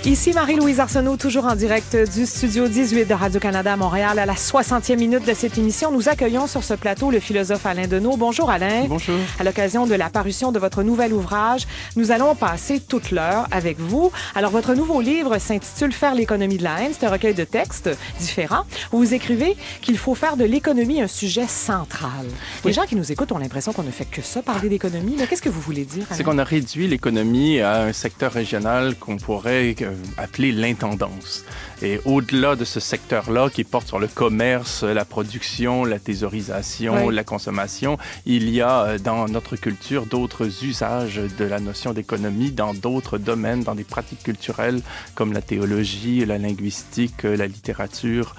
Ici Marie-Louise Arsenault, toujours en direct du Studio 18 de Radio-Canada à Montréal. À la 60e minute de cette émission, nous accueillons sur ce plateau le philosophe Alain Deneau. Bonjour Alain. Bonjour. À l'occasion de la parution de votre nouvel ouvrage, nous allons passer toute l'heure avec vous. Alors, votre nouveau livre s'intitule « Faire l'économie de la haine ». C'est un recueil de textes différents où vous écrivez qu'il faut faire de l'économie un sujet central. Les gens qui nous écoutent ont l'impression qu'on ne fait que ça, parler d'économie. Mais qu'est-ce que vous voulez dire, Alain? C'est qu'on a réduit l'économie à un secteur régional qu'on pourrait appeler l'intendance. Et au-delà de ce secteur-là qui porte sur le commerce, la production, la thésaurisation, la consommation, il y a dans notre culture d'autres usages de la notion d'économie dans d'autres domaines, dans des pratiques culturelles comme la théologie, la linguistique, la littérature,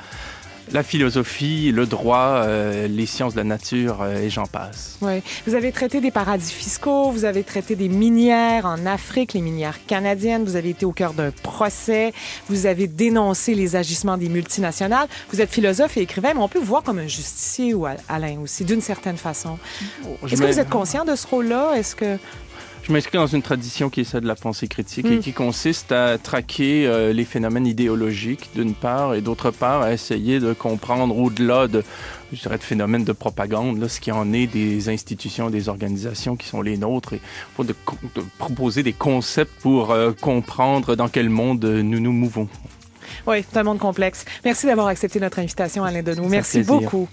la philosophie, le droit, les sciences de la nature et j'en passe. Oui. Vous avez traité des paradis fiscaux, vous avez traité des minières en Afrique, les minières canadiennes, vous avez été au cœur d'un procès, vous avez dénoncé les agissements des multinationales. Vous êtes philosophe et écrivain, mais on peut vous voir comme un justicier, ou Alain aussi, d'une certaine façon. Est-ce que vous êtes conscient de ce rôle-là? Est-ce que... Je m'inscris dans une tradition qui est celle de la pensée critique et qui consiste à traquer les phénomènes idéologiques d'une part et d'autre part à essayer de comprendre au-delà de, je dirais, de phénomènes de propagande, là, ce qui en est des institutions, des organisations qui sont les nôtres et de proposer des concepts pour comprendre dans quel monde nous nous mouvons. Oui, c'est un monde complexe. Merci d'avoir accepté notre invitation, Alain Deneau. Merci beaucoup.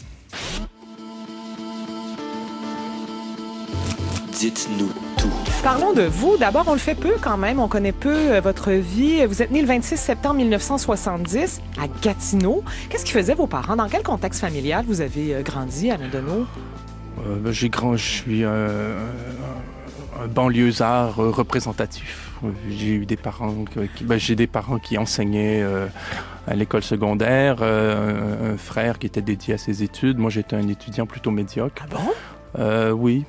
Dites-nous tout. Parlons de vous. D'abord, on le fait peu quand même. On connaît peu votre vie. Vous êtes né le 26 septembre 1970 à Gatineau. Qu'est-ce qui faisait vos parents? Dans quel contexte familial vous avez grandi, Alain Deneau? Je suis un banlieusard représentatif. J'ai eu des parents qui enseignaient à l'école secondaire, un frère qui était dédié à ses études. Moi, j'étais un étudiant plutôt médiocre. Ah bon? Oui.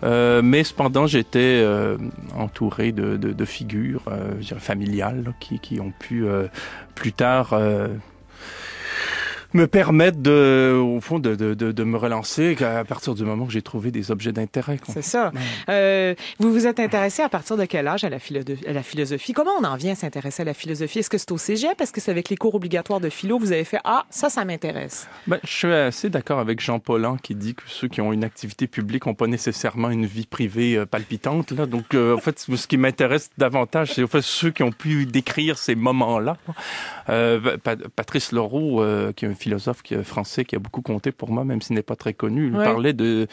Mais cependant, j'étais entouré de figures familiales là, qui ont pu plus tard me permettre au fond de me relancer à partir du moment que j'ai trouvé des objets d'intérêt. C'est ça. Vous vous êtes intéressé à partir de quel âge à la philosophie? Comment on en vient à s'intéresser à la philosophie? Est-ce que c'est au cégep? Est-ce que c'est avec les cours obligatoires de philo? Vous avez fait « Ah, ça m'intéresse ». Je suis assez d'accord avec Jean Paulhan qui dit que ceux qui ont une activité publique n'ont pas nécessairement une vie privée palpitante. Là. Donc, en fait, ce qui m'intéresse davantage, c'est en fait, ceux qui ont pu décrire ces moments-là. Patrice Leroux, qui est un philosophe français qui a beaucoup compté pour moi, même s'il n'est pas très connu, il parlait d'un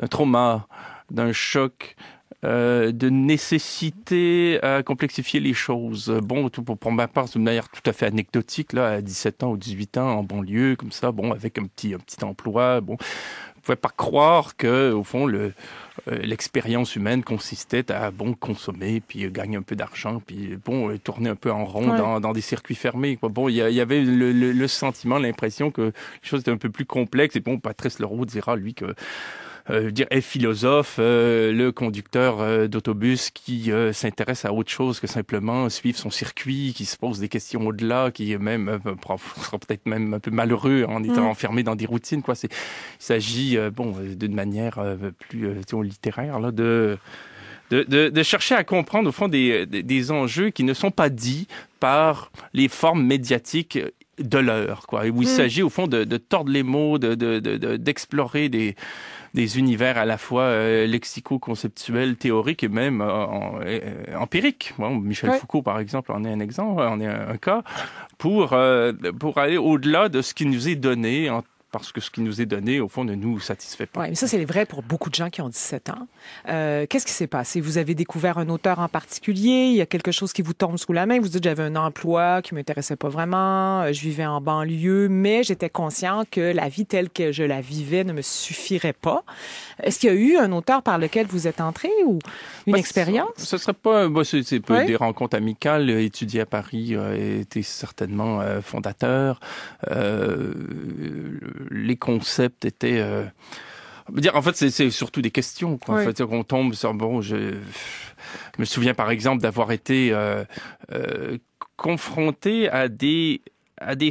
trauma, d'un choc, de nécessité à complexifier les choses. Bon, pour ma part, c'est une manière tout à fait anecdotique, là, à 17 ans ou 18 ans, en banlieue, comme ça, bon, avec un petit emploi, bon. Je ne pouvais pas croire que, au fond, l'expérience humaine consistait à consommer, puis gagner un peu d'argent, puis tourner un peu en rond dans des circuits fermés. Bon, il y avait le sentiment, l'impression que les choses étaient un peu plus complexes. Et Patrice Leroux dira, lui, que est philosophe, le conducteur d'autobus qui s'intéresse à autre chose que simplement suivre son circuit, qui se pose des questions au-delà, qui même sera peut-être même un peu malheureux en étant enfermé dans des routines. Il s'agit d'une manière plus littéraire là, de chercher à comprendre au fond des enjeux qui ne sont pas dits par les formes médiatiques de l'heure, où il s'agit au fond de tordre les mots, d'explorer des univers à la fois lexico-conceptuels, théoriques et même empiriques. Bon, Michel Foucault, par exemple, en est un exemple, en est un cas, pour aller au-delà de ce qui nous est donné parce que ce qui nous est donné, au fond, ne nous satisfait pas. Oui, mais ça, c'est vrai pour beaucoup de gens qui ont 17 ans. Qu'est-ce qui s'est passé? Vous avez découvert un auteur en particulier? Il y a quelque chose qui vous tombe sous la main? Vous dites, j'avais un emploi qui m'intéressait pas vraiment, je vivais en banlieue, mais j'étais conscient que la vie telle que je la vivais ne me suffirait pas. Est-ce qu'il y a eu un auteur par lequel vous êtes entré ou une expérience? Ce serait pas... c'est des rencontres amicales. Étudier à Paris était certainement fondateur. Les concepts étaient... en fait, c'est surtout des questions. En fait, on tombe sur... je me souviens, par exemple, d'avoir été confronté à des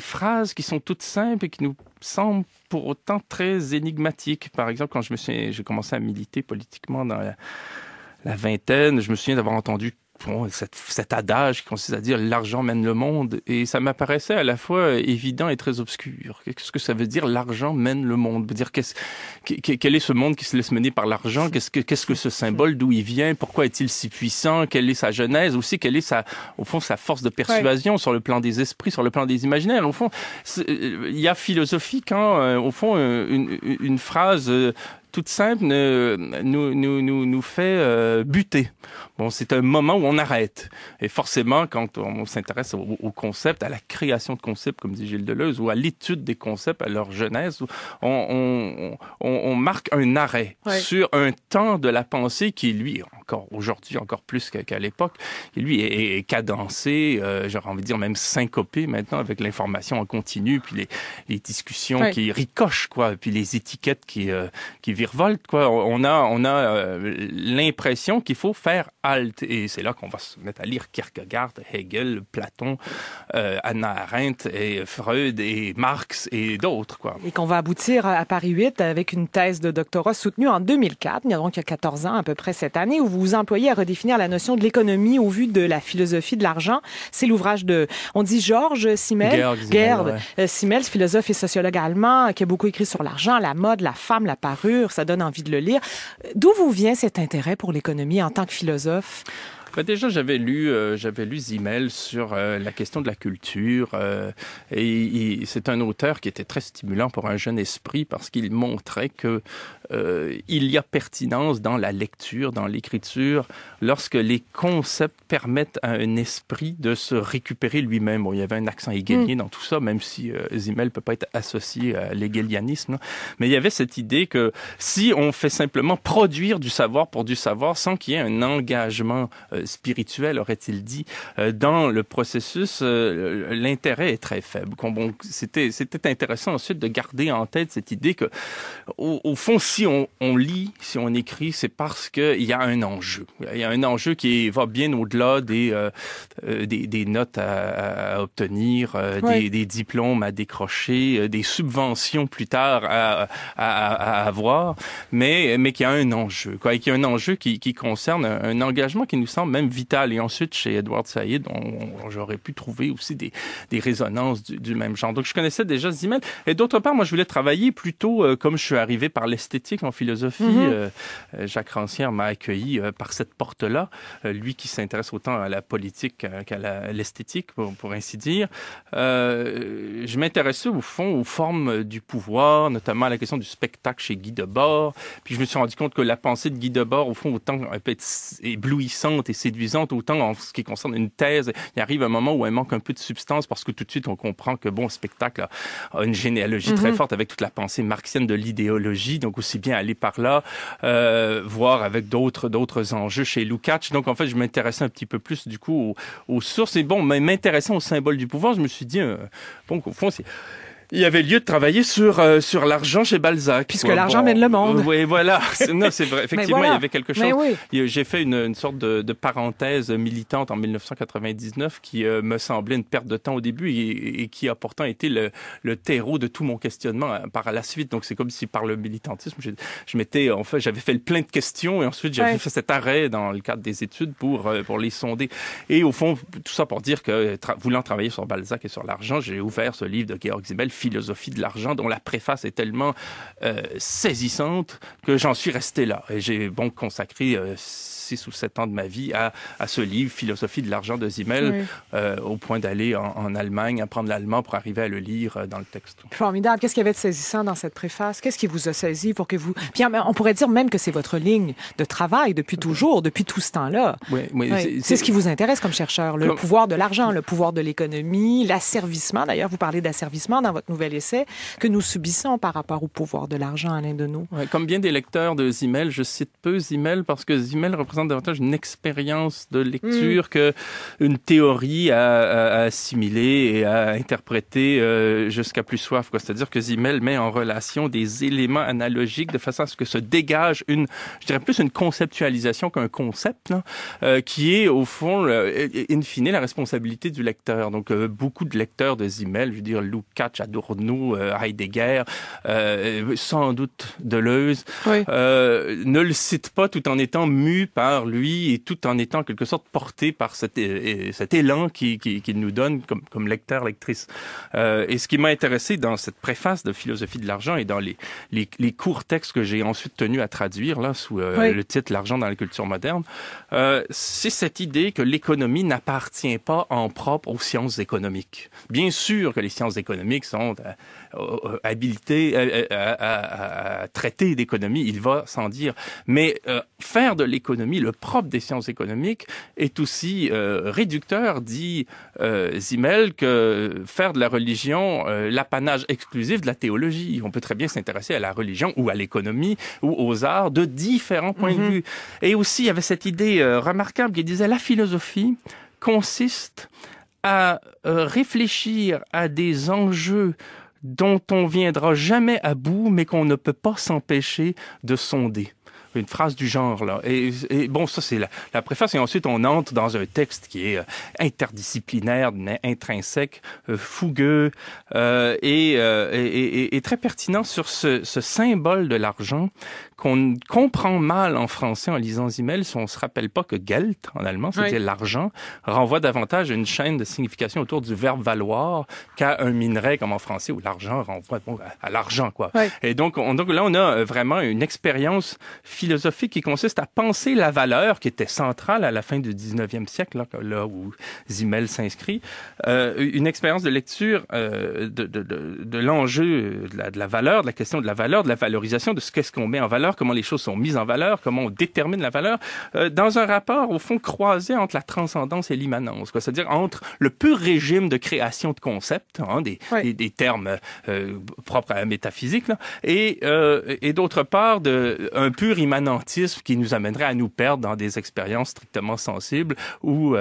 phrases qui sont toutes simples et qui nous semblent pour autant très énigmatiques. Par exemple, quand j'ai commencé à militer politiquement dans la vingtaine, je me souviens d'avoir entendu cet adage qui consiste à dire l'argent mène le monde, et ça m'apparaissait à la fois évident et très obscur. Qu'est-ce que ça veut dire l'argent mène le monde? Veut dire quel est ce monde qui se laisse mener par l'argent? Qu'est-ce que ce symbole? D'où il vient? Pourquoi est-il si puissant? Quelle est sa genèse? Aussi, quelle est au fond sa force de persuasion sur le plan des esprits, sur le plan des imaginaires? Au fond, il y a philosophie quand, au fond, une phrase toute simple nous fait buter. Bon, c'est un moment où on arrête. Et forcément, quand on s'intéresse au concept, à la création de concepts, comme dit Gilles Deleuze, ou à l'étude des concepts, à leur genèse, on marque un arrêt sur un temps de la pensée qui, lui, encore aujourd'hui, encore plus qu'à l'époque, qui, lui, est cadencé, j'aurais envie de dire même syncopé maintenant, avec l'information en continu, puis les discussions qui ricochent, quoi, puis les étiquettes qui virevoltent, quoi. On a l'impression qu'il faut faire halte. Et c'est là qu'on va se mettre à lire Kierkegaard, Hegel, Platon, Hannah Arendt, et Freud, et Marx, et d'autres, quoi. Et qu'on va aboutir à Paris 8 avec une thèse de doctorat soutenue en 2004, donc il y a 14 ans à peu près cette année, où vous vous employez à redéfinir la notion de l'économie au vu de la philosophie de l'argent. C'est l'ouvrage on dit Georges Simmel, Gerd Simmel, philosophe et sociologue allemand, qui a beaucoup écrit sur l'argent, la mode, la femme, la parure. Ça donne envie de le lire. D'où vous vient cet intérêt pour l'économie en tant que philosophe? Déjà, j'avais lu Simmel sur la question de la culture, et c'est un auteur qui était très stimulant pour un jeune esprit parce qu'il montrait que il y a pertinence dans la lecture, dans l'écriture, lorsque les concepts permettent à un esprit de se récupérer lui-même. Bon, il y avait un accent hegelien dans tout ça, même si Simmel peut pas être associé à l'hegelianisme, mais il y avait cette idée que si on fait simplement produire du savoir pour du savoir, sans qu'il y ait un engagement spirituel, aurait-il dit, dans le processus, l'intérêt est très faible. Bon, c'était intéressant ensuite de garder en tête cette idée que, au fond, si on lit, si on écrit, c'est parce qu'il y a un enjeu. Il y a un enjeu qui va bien au-delà des notes à obtenir, des diplômes à décrocher, des subventions plus tard à avoir, mais qui a un enjeu, quoi, et qui a un enjeu qui concerne un engagement qui nous semble même vital. Et ensuite, chez Edward Said, j'aurais pu trouver aussi des résonances du même genre. Donc, je connaissais déjà Simmel. Et d'autre part, moi, je voulais travailler plutôt comme je suis arrivé par l'esthétique en philosophie. Jacques Rancière m'a accueilli par cette porte-là. Lui qui s'intéresse autant à la politique qu'à l'esthétique, pour ainsi dire. Je m'intéressais au fond aux formes du pouvoir, notamment à la question du spectacle chez Guy Debord. Puis je me suis rendu compte que la pensée de Guy Debord, au fond, autant elle peut être éblouissante et séduisante, autant en ce qui concerne une thèse, il arrive un moment où elle manque un peu de substance parce que tout de suite on comprend que bon, le spectacle a une généalogie très forte avec toute la pensée marxienne de l'idéologie, donc aussi bien aller par là, voir avec d'autres enjeux chez Lukács. Donc en fait, je m'intéressais un petit peu plus du coup aux sources. Et bon, m'intéressant au symbole du pouvoir, je me suis dit, bon, au fond, il y avait lieu de travailler sur l'argent chez Balzac. Puisque l'argent mène le monde. Oui, voilà. Non, c'est vrai. Effectivement, voilà. Il y avait quelque chose. J'ai fait une sorte de parenthèse militante en 1999 qui me semblait une perte de temps au début et qui a pourtant été le terreau de tout mon questionnement par la suite. Donc, c'est comme si par le militantisme, j'avais fait le plein de questions et ensuite j'avais fait cet arrêt dans le cadre des études pour les sonder. Et au fond, tout ça pour dire que voulant travailler sur Balzac et sur l'argent, j'ai ouvert ce livre de Georg Simmel, Philosophie de l'argent, dont la préface est tellement saisissante que j'en suis resté là. Et j'ai donc consacré 6 ou 7 ans de ma vie à ce livre, Philosophie de l'argent de Simmel, au point d'aller en Allemagne, apprendre l'allemand pour arriver à le lire dans le texte. Formidable. Qu'est-ce qu'il y avait de saisissant dans cette préface? Qu'est-ce qui vous a saisi pour que vous... Puis on pourrait dire même que c'est votre ligne de travail depuis toujours, depuis tout ce temps-là. C'est ce qui vous intéresse comme chercheur, le pouvoir de l'argent, le pouvoir de l'économie, l'asservissement. D'ailleurs, vous parlez d'asservissement dans votre nouvel essai que nous subissons par rapport au pouvoir de l'argent, Alain Deneau. Comme bien des lecteurs de Simmel, je cite peu Simmel parce que Simmel représente davantage une expérience de lecture que une théorie à assimiler et à interpréter jusqu'à plus soif, quoi. C'est-à-dire que Simmel met en relation des éléments analogiques de façon à ce que se dégage je dirais plus une conceptualisation qu'un concept, là, qui est au fond, in fine, la responsabilité du lecteur. Donc beaucoup de lecteurs de Simmel, je veux dire Lukács, Adorno, Heidegger, sans doute Deleuze, Oui. ne le cite pas tout en étant mu par lui et tout en étant en quelque sorte porté par cet élan qu'il nous donne comme lecteur, lectrice. Et ce qui m'a intéressé dans cette préface de Philosophie de l'argent et dans les courts textes que j'ai ensuite tenu à traduire là sous le titre L'argent dans la culture moderne, c'est cette idée que l'économie n'appartient pas en propre aux sciences économiques. Bien sûr que les sciences économiques sont habilitées à traiter d'économie, il va sans dire, mais faire de l'économie le propre des sciences économiques est aussi réducteur, dit Simmel, que faire de la religion l'apanage exclusif de la théologie. On peut très bien s'intéresser à la religion ou à l'économie ou aux arts de différents points de vue. Et aussi, il y avait cette idée remarquable qui disait la philosophie consiste à réfléchir à des enjeux dont on viendra jamais à bout, mais qu'on ne peut pas s'empêcher de sonder. Une phrase du genre, là. Et bon, ça, c'est la préface. Et ensuite, on entre dans un texte qui est interdisciplinaire, intrinsèque, fougueux, et très pertinent sur ce symbole de l'argent qu'on comprend mal en français en lisant Simmel si on se rappelle pas que Geld, en allemand, c'est-à-dire l'argent, renvoie davantage à une chaîne de signification autour du verbe valoir qu'à un minerai comme en français où l'argent renvoie à l'argent, quoi. Oui. Et donc là, on a vraiment une expérience philosophique qui consiste à penser la valeur qui était centrale à la fin du 19e siècle, là où Simmel s'inscrit, une expérience de lecture de l'enjeu de la valeur, de la question de la valeur, de la valorisation, de ce qu'est-ce qu'on met en valeur, comment les choses sont mises en valeur, comment on détermine la valeur, dans un rapport, au fond, croisé entre la transcendance et l'immanence, quoi. C'est-à-dire entre le pur régime de création de concepts, des termes propres à la métaphysique, là, et d'autre part, un pur immanentisme qui nous amènerait à nous perdre dans des expériences strictement sensibles où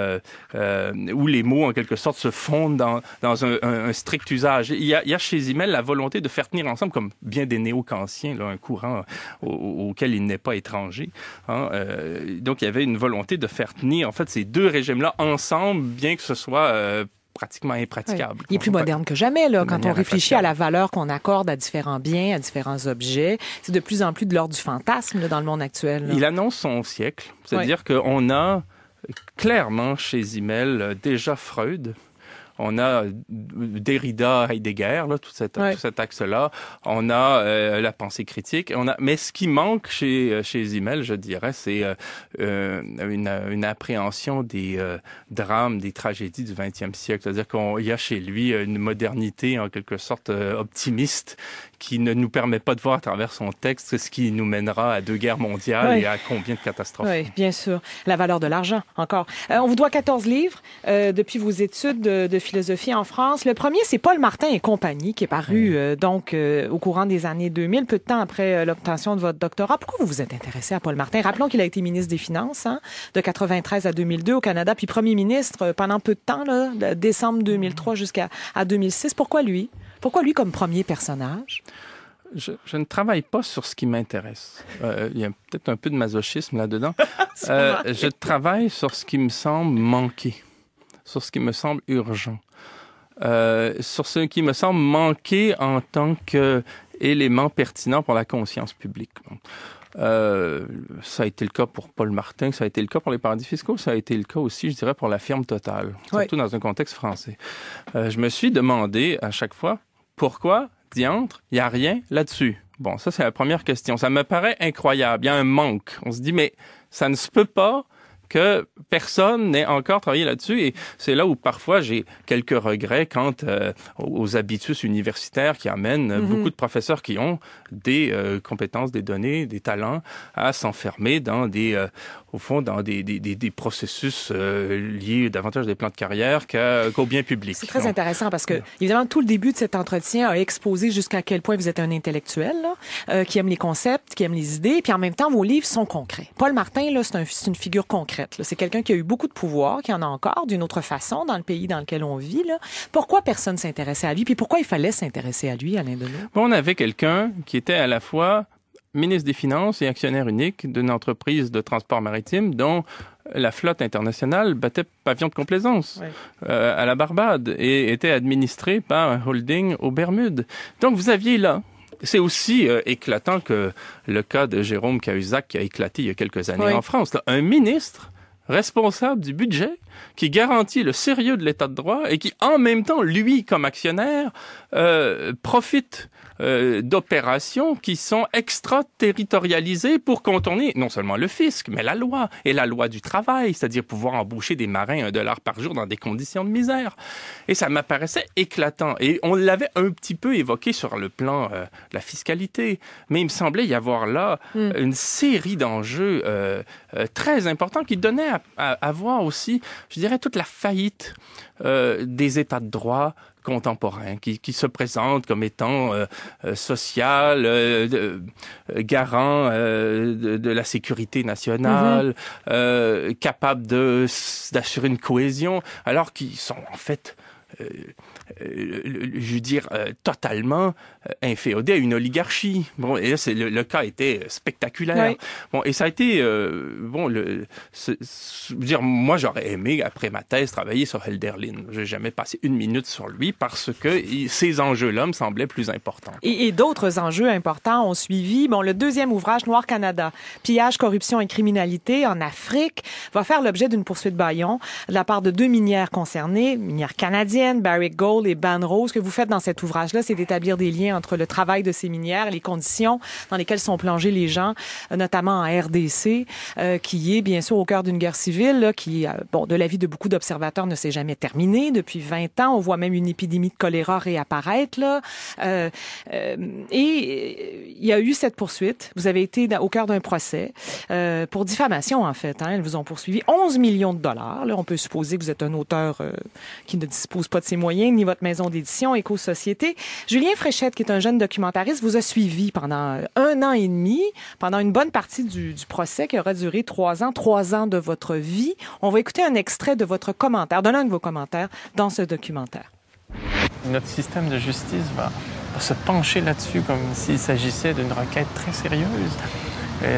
les mots, en quelque sorte, se fondent dans un strict usage. Il y a chez Simmel la volonté de faire tenir ensemble, comme bien des néo-kantiens, là, un courant auquel il n'est pas étranger. Donc, il y avait une volonté de faire tenir, en fait, ces deux régimes-là ensemble, bien que ce soit pratiquement impraticable. Oui. Il est plus moderne que jamais, là, quand on réfléchit à la valeur qu'on accorde à différents biens, à différents objets. C'est de plus en plus de l'ordre du fantasme, là, dans le monde actuel. Là. Il annonce son siècle. C'est-à-dire qu'on a clairement chez Simmel déjà Freud. On a Derrida, Heidegger, là, tout cet axe-là. On a la pensée critique. Mais ce qui manque chez Simmel, je dirais, c'est une appréhension des drames, des tragédies du 20e siècle. C'est-à-dire qu'il y a chez lui une modernité, en quelque sorte, optimiste, qui ne nous permet pas de voir à travers son texte ce qui nous mènera à 2 guerres mondiales et à combien de catastrophes. Oui, bien sûr. La valeur de l'argent, encore. On vous doit 14 livres depuis vos études de philosophie en France. Le premier, c'est Paul Martin et compagnie, qui est paru au courant des années 2000, peu de temps après l'obtention de votre doctorat. Pourquoi vous vous êtes intéressé à Paul Martin? Rappelons qu'il a été ministre des Finances de 93 à 2002 au Canada, puis premier ministre pendant peu de temps, là, de décembre 2003 jusqu'à 2006. Pourquoi lui? Pourquoi lui comme premier personnage? Je ne travaille pas sur ce qui m'intéresse. Il y a peut-être un peu de masochisme là-dedans. Je travaille sur ce qui me semble manquer, sur ce qui me semble urgent, sur ce qui me semble manquer en tant qu'élément pertinent pour la conscience publique. Ça a été le cas pour Paul Martin, ça a été le cas pour les paradis fiscaux, ça a été le cas aussi, je dirais, pour la firme Total, surtout dans un contexte français. Je me suis demandé à chaque fois, pourquoi, diantre, il n'y a rien là-dessus? Bon, ça, c'est la première question. Ça me paraît incroyable. Il y a un manque. On se dit, mais ça ne se peut pas que personne n'ait encore travaillé là-dessus. Et c'est là où parfois j'ai quelques regrets quant aux habitus universitaires qui amènent beaucoup de professeurs qui ont des compétences, des données, des talents à s'enfermer dans au fond, dans des processus liés davantage des plans de carrière qu'au bien public. C'est très intéressant parce que, évidemment, tout le début de cet entretien a exposé jusqu'à quel point vous êtes un intellectuel, là, qui aime les concepts, qui aime les idées, puis en même temps, vos livres sont concrets. Paul Martin, là, c'est une figure concrète. Là. C'est quelqu'un qui a eu beaucoup de pouvoir, qui en a encore d'une autre façon dans le pays dans lequel on vit. Là. Pourquoi personne s'intéressait à lui? Puis pourquoi il fallait s'intéresser à lui, Alain Deneau? Bon, on avait quelqu'un qui était à la fois ministre des Finances et actionnaire unique d'une entreprise de transport maritime dont la flotte internationale battait pavillon de complaisance à la Barbade et était administrée par un holding aux Bermudes. Donc, vous aviez là... C'est aussi éclatant que le cas de Jérôme Cahuzac qui a éclaté il y a quelques années en France. Là, un ministre responsable du budget qui garantit le sérieux de l'état de droit et qui, en même temps, lui, comme actionnaire, profite d'opérations qui sont extraterritorialisées pour contourner non seulement le fisc, mais la loi, et la loi du travail, c'est-à-dire pouvoir embaucher des marins $1 par jour dans des conditions de misère. Et ça m'apparaissait éclatant. Et on l'avait un petit peu évoqué sur le plan de la fiscalité, mais il me semblait y avoir là une série d'enjeux très importants qui donnaient à voir aussi, je dirais, toute la faillite des états de droit contemporains qui se présentent comme étant social, garant de la sécurité nationale, capable d'assurer une cohésion, alors qu'ils sont en fait je veux dire, totalement inféodé à une oligarchie. Bon, et là, le cas était spectaculaire. Oui. Bon, et ça a été, je veux dire, moi, j'aurais aimé, après ma thèse, travailler sur Hölderlin. J'ai jamais passé une minute sur lui parce que ces enjeux-là me semblaient plus importants. Et d'autres enjeux importants ont suivi. Bon, le deuxième ouvrage, Noir Canada, pillage, corruption et criminalité en Afrique, va faire l'objet d'une poursuite bâillon de la part de 2 minières concernées, minières canadiennes, Barrick Gold et Banrose. Ce que vous faites dans cet ouvrage-là, c'est d'établir des liens entre le travail de ces minières et les conditions dans lesquelles sont plongés les gens, notamment en RDC, qui est bien sûr au cœur d'une guerre civile, là, qui, bon, de l'avis de beaucoup d'observateurs, ne s'est jamais terminée depuis 20 ans. On voit même une épidémie de choléra réapparaître, là. Et il y a eu cette poursuite. Vous avez été au cœur d'un procès pour diffamation, en fait. Hein. Ils vous ont poursuivi 11 millions de dollars. Là, on peut supposer que vous êtes un auteur qui ne dispose pas de ses moyens, ni votre maison d'édition, Éco-Société. Julien Fréchette, qui est un jeune documentariste, vous a suivi pendant 1 an et demi, pendant une bonne partie du procès qui aura duré 3 ans de votre vie. On va écouter un extrait de votre commentaire, de l'un de vos commentaires dans ce documentaire. Notre système de justice va se pencher là-dessus comme s'il s'agissait d'une requête très sérieuse.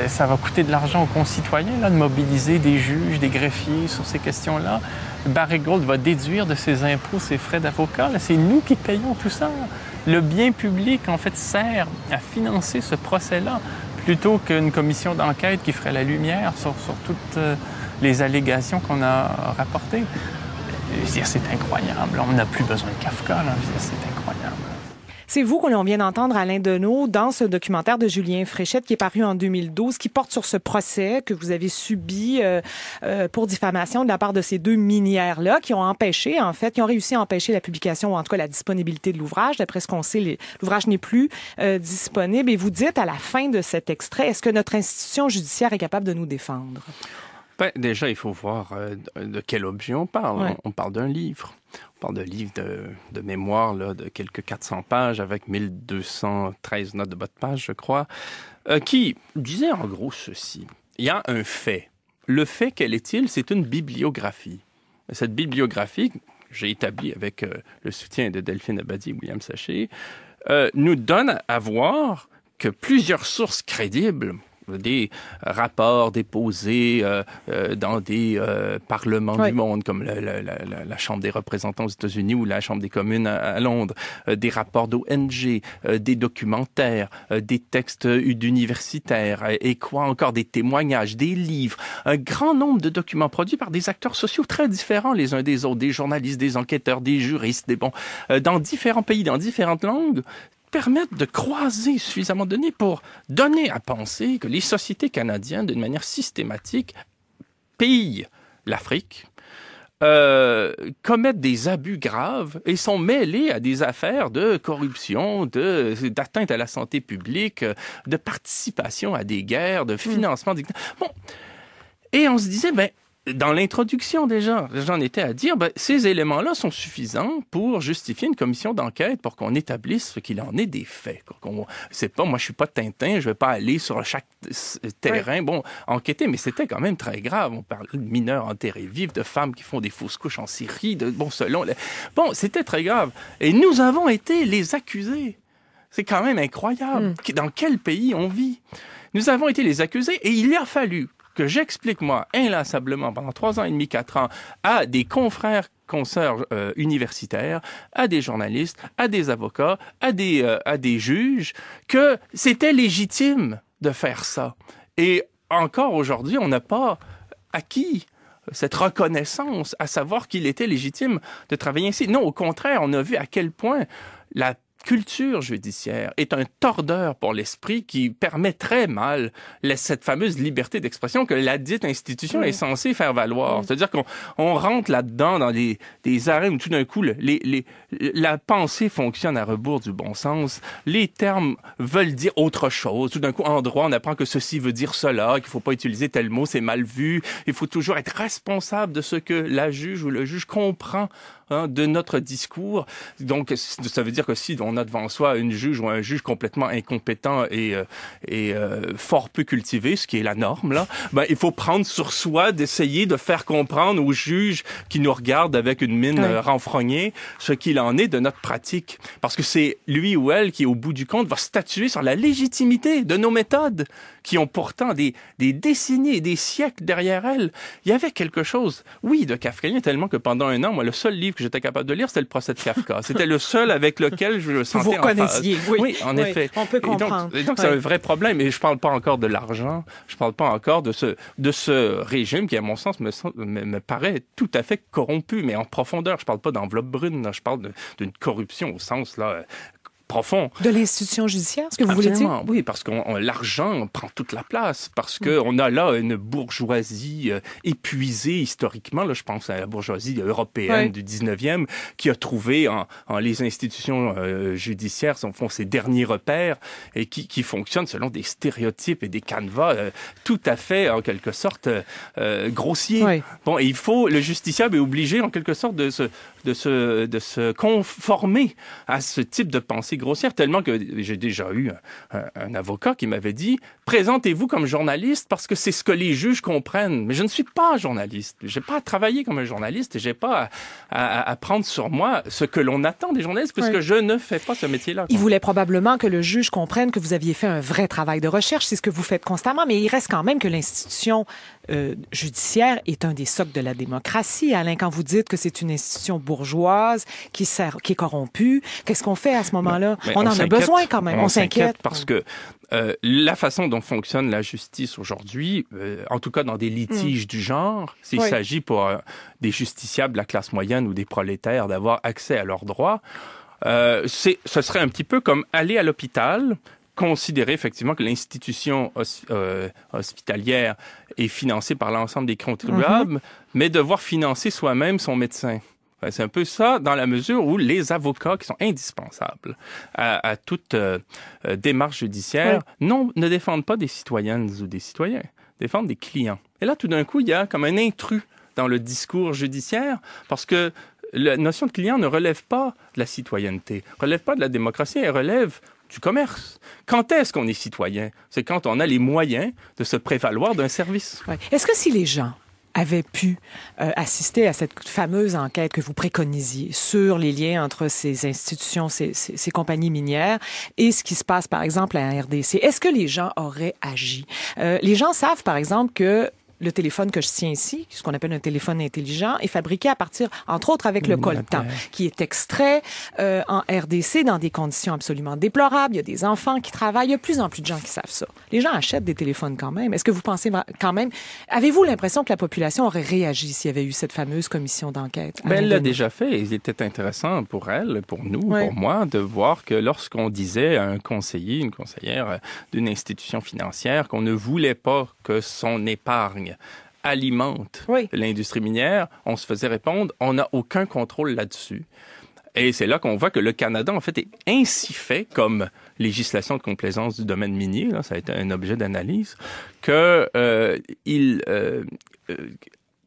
Ça va coûter de l'argent aux concitoyens là, de mobiliser des juges, des greffiers sur ces questions-là. Barrick Gold va déduire de ses impôts ses frais d'avocat. C'est nous qui payons tout ça. Le bien public, en fait, sert à financer ce procès-là plutôt qu'une commission d'enquête qui ferait la lumière sur toutes les allégations qu'on a rapportées. Je veux dire, c'est incroyable. On n'a plus besoin de Kafka. Là. Je veux dire, c'est incroyable. C'est vous qu'on vient d'entendre, Alain Deneau, dans ce documentaire de Julien Fréchette qui est paru en 2012, qui porte sur ce procès que vous avez subi pour diffamation de la part de ces 2 minières-là qui ont empêché, en fait, qui ont réussi à empêcher la publication ou en tout cas la disponibilité de l'ouvrage. D'après ce qu'on sait, l'ouvrage n'est plus disponible. Et vous dites à la fin de cet extrait, est-ce que notre institution judiciaire est capable de nous défendre? Ben, déjà, il faut voir de quel objet on parle. Ouais. On parle d'un livre. On parle d'un livre de mémoire là, de quelques 400 pages avec 1213 notes de bas de page, je crois, qui disait en gros ceci. Il y a un fait. Le fait, quel est-il? C'est une bibliographie. Cette bibliographie, que j'ai établie avec le soutien de Delphine Abadi et William Sachet, nous donne à voir que plusieurs sources crédibles, des rapports déposés dans des parlements du monde, comme la Chambre des représentants aux États-Unis ou la Chambre des communes à Londres, des rapports d'ONG, des documentaires, des textes d'universitaires, et quoi encore, des témoignages, des livres, un grand nombre de documents produits par des acteurs sociaux très différents les uns des autres, des journalistes, des enquêteurs, des juristes, dans différents pays, dans différentes langues, permettent de croiser suffisamment de données pour donner à penser que les sociétés canadiennes, d'une manière systématique, pillent l'Afrique, commettent des abus graves et sont mêlés à des affaires de corruption, d'atteinte à la santé publique, de participation à des guerres, de financement. Bon, et on se disait, dans l'introduction déjà, j'en étais à dire, ces éléments-là sont suffisants pour justifier une commission d'enquête pour qu'on établisse ce qu'il en est des faits. C'est pas, moi je suis pas Tintin, je vais pas aller sur chaque terrain, enquêter, mais c'était quand même très grave. On parle de mineurs enterrés vifs, de femmes qui font des fausses couches en Syrie, c'était très grave. Et nous avons été les accusés. C'est quand même incroyable. Dans quel pays on vit? Nous avons été les accusés et il a fallu que j'explique, moi, inlassablement, pendant 3 ans et demi, 4 ans, à des confrères, consoeurs universitaires, à des journalistes, à des avocats, à des juges, que c'était légitime de faire ça. Et encore aujourd'hui, on n'a pas acquis cette reconnaissance à savoir qu'il était légitime de travailler ainsi. Non, au contraire, on a vu à quel point la culture judiciaire est un tordeur pour l'esprit qui permet très mal cette fameuse liberté d'expression que la dite institution est censée faire valoir. C'est-à-dire qu'on rentre là-dedans dans des arènes où tout d'un coup, la pensée fonctionne à rebours du bon sens. Les termes veulent dire autre chose. Tout d'un coup, en droit, on apprend que ceci veut dire cela, qu'il faut pas utiliser tel mot, c'est mal vu. Il faut toujours être responsable de ce que la juge ou le juge comprend de notre discours. Donc, ça veut dire que si on a devant soi une juge ou un juge complètement incompétent et fort peu cultivé, ce qui est la norme, là, ben, il faut prendre sur soi d'essayer de faire comprendre aux juges qui nous regardent avec une mine renfrognée ce qu'il en est de notre pratique. Parce que c'est lui ou elle qui, au bout du compte, va statuer sur la légitimité de nos méthodes qui ont pourtant des décennies et des siècles derrière elles. Il y avait quelque chose, oui, de kafkaïen, tellement que pendant 1 an, moi, le seul livre que j'étais capable de lire, c'était le procès de Kafka. C'était le seul avec lequel je me sentais en phase. Oui, en effet. On peut comprendre. Et donc c'est un vrai problème. Et je parle pas encore de l'argent. Je parle pas encore de ce régime qui, à mon sens, me paraît tout à fait corrompu, mais en profondeur. Je parle pas d'enveloppe brune. Là. Je parle d'une corruption au sens, là, profond. De l'institution judiciaire, ce que vous voulez dire? Oui, parce que l'argent prend toute la place, parce qu'on a là une bourgeoisie épuisée historiquement, là, je pense à la bourgeoisie européenne du 19e, qui a trouvé en les institutions judiciaires font ses derniers repères et qui fonctionnent selon des stéréotypes et des canevas tout à fait, en quelque sorte, grossiers. Oui. Bon, et le justiciable est obligé, en quelque sorte, de se conformer à ce type de pensée grossière, tellement que j'ai déjà eu un avocat qui m'avait dit « Présentez-vous comme journaliste parce que c'est ce que les juges comprennent. » Mais je ne suis pas journaliste. Je n'ai pas à travailler comme un journaliste et je n'ai pas à prendre sur moi ce que l'on attend des journalistes puisque je ne fais pas ce métier-là. Il voulait probablement que le juge comprenne que vous aviez fait un vrai travail de recherche. C'est ce que vous faites constamment, mais il reste quand même que l'institution judiciaire est un des socles de la démocratie. Alain, quand vous dites que c'est une institution bourgeoise qui est corrompue, qu'est-ce qu'on fait à ce moment-là? On en a besoin quand même. On s'inquiète parce que la façon dont fonctionne la justice aujourd'hui, en tout cas dans des litiges du genre, s'il s'agit pour des justiciables de la classe moyenne ou des prolétaires d'avoir accès à leurs droits, ce serait un petit peu comme aller à l'hôpital, considérer effectivement que l'institution hospitalière est financée par l'ensemble des contribuables, mais devoir financer soi-même son médecin. C'est un peu ça dans la mesure où les avocats qui sont indispensables à toute démarche judiciaire ne défendent pas des citoyennes ou des citoyens, défendent des clients. Et là, tout d'un coup, il y a comme un intrus dans le discours judiciaire parce que la notion de client ne relève pas de la citoyenneté, relève pas de la démocratie, elle relève du commerce. Quand est-ce qu'on est citoyen? C'est quand on a les moyens de se prévaloir d'un service. Ouais. Est-ce que si les gens avaient pu assister à cette fameuse enquête que vous préconisiez sur les liens entre ces institutions, ces compagnies minières et ce qui se passe, par exemple, à la RDC, est-ce que les gens auraient agi? Les gens savent, par exemple, que le téléphone que je tiens ici, ce qu'on appelle un téléphone intelligent, est fabriqué à partir, entre autres, avec le coltan, qui est extrait en RDC dans des conditions absolument déplorables. Il y a des enfants qui travaillent. Il y a de plus en plus de gens qui savent ça. Les gens achètent des téléphones quand même. Est-ce que vous pensez quand même... Avez-vous l'impression que la population aurait réagi s'il y avait eu cette fameuse commission d'enquête? Elle l'a déjà fait. Il était intéressant pour elle, pour nous, pour moi, de voir que lorsqu'on disait à un conseiller, une conseillère d'une institution financière qu'on ne voulait pas que son épargne alimente l'industrie minière, on se faisait répondre, on n'a aucun contrôle là-dessus. Et c'est là qu'on voit que le Canada, en fait, est ainsi fait comme législation de complaisance du domaine minier, là, ça a été un objet d'analyse, que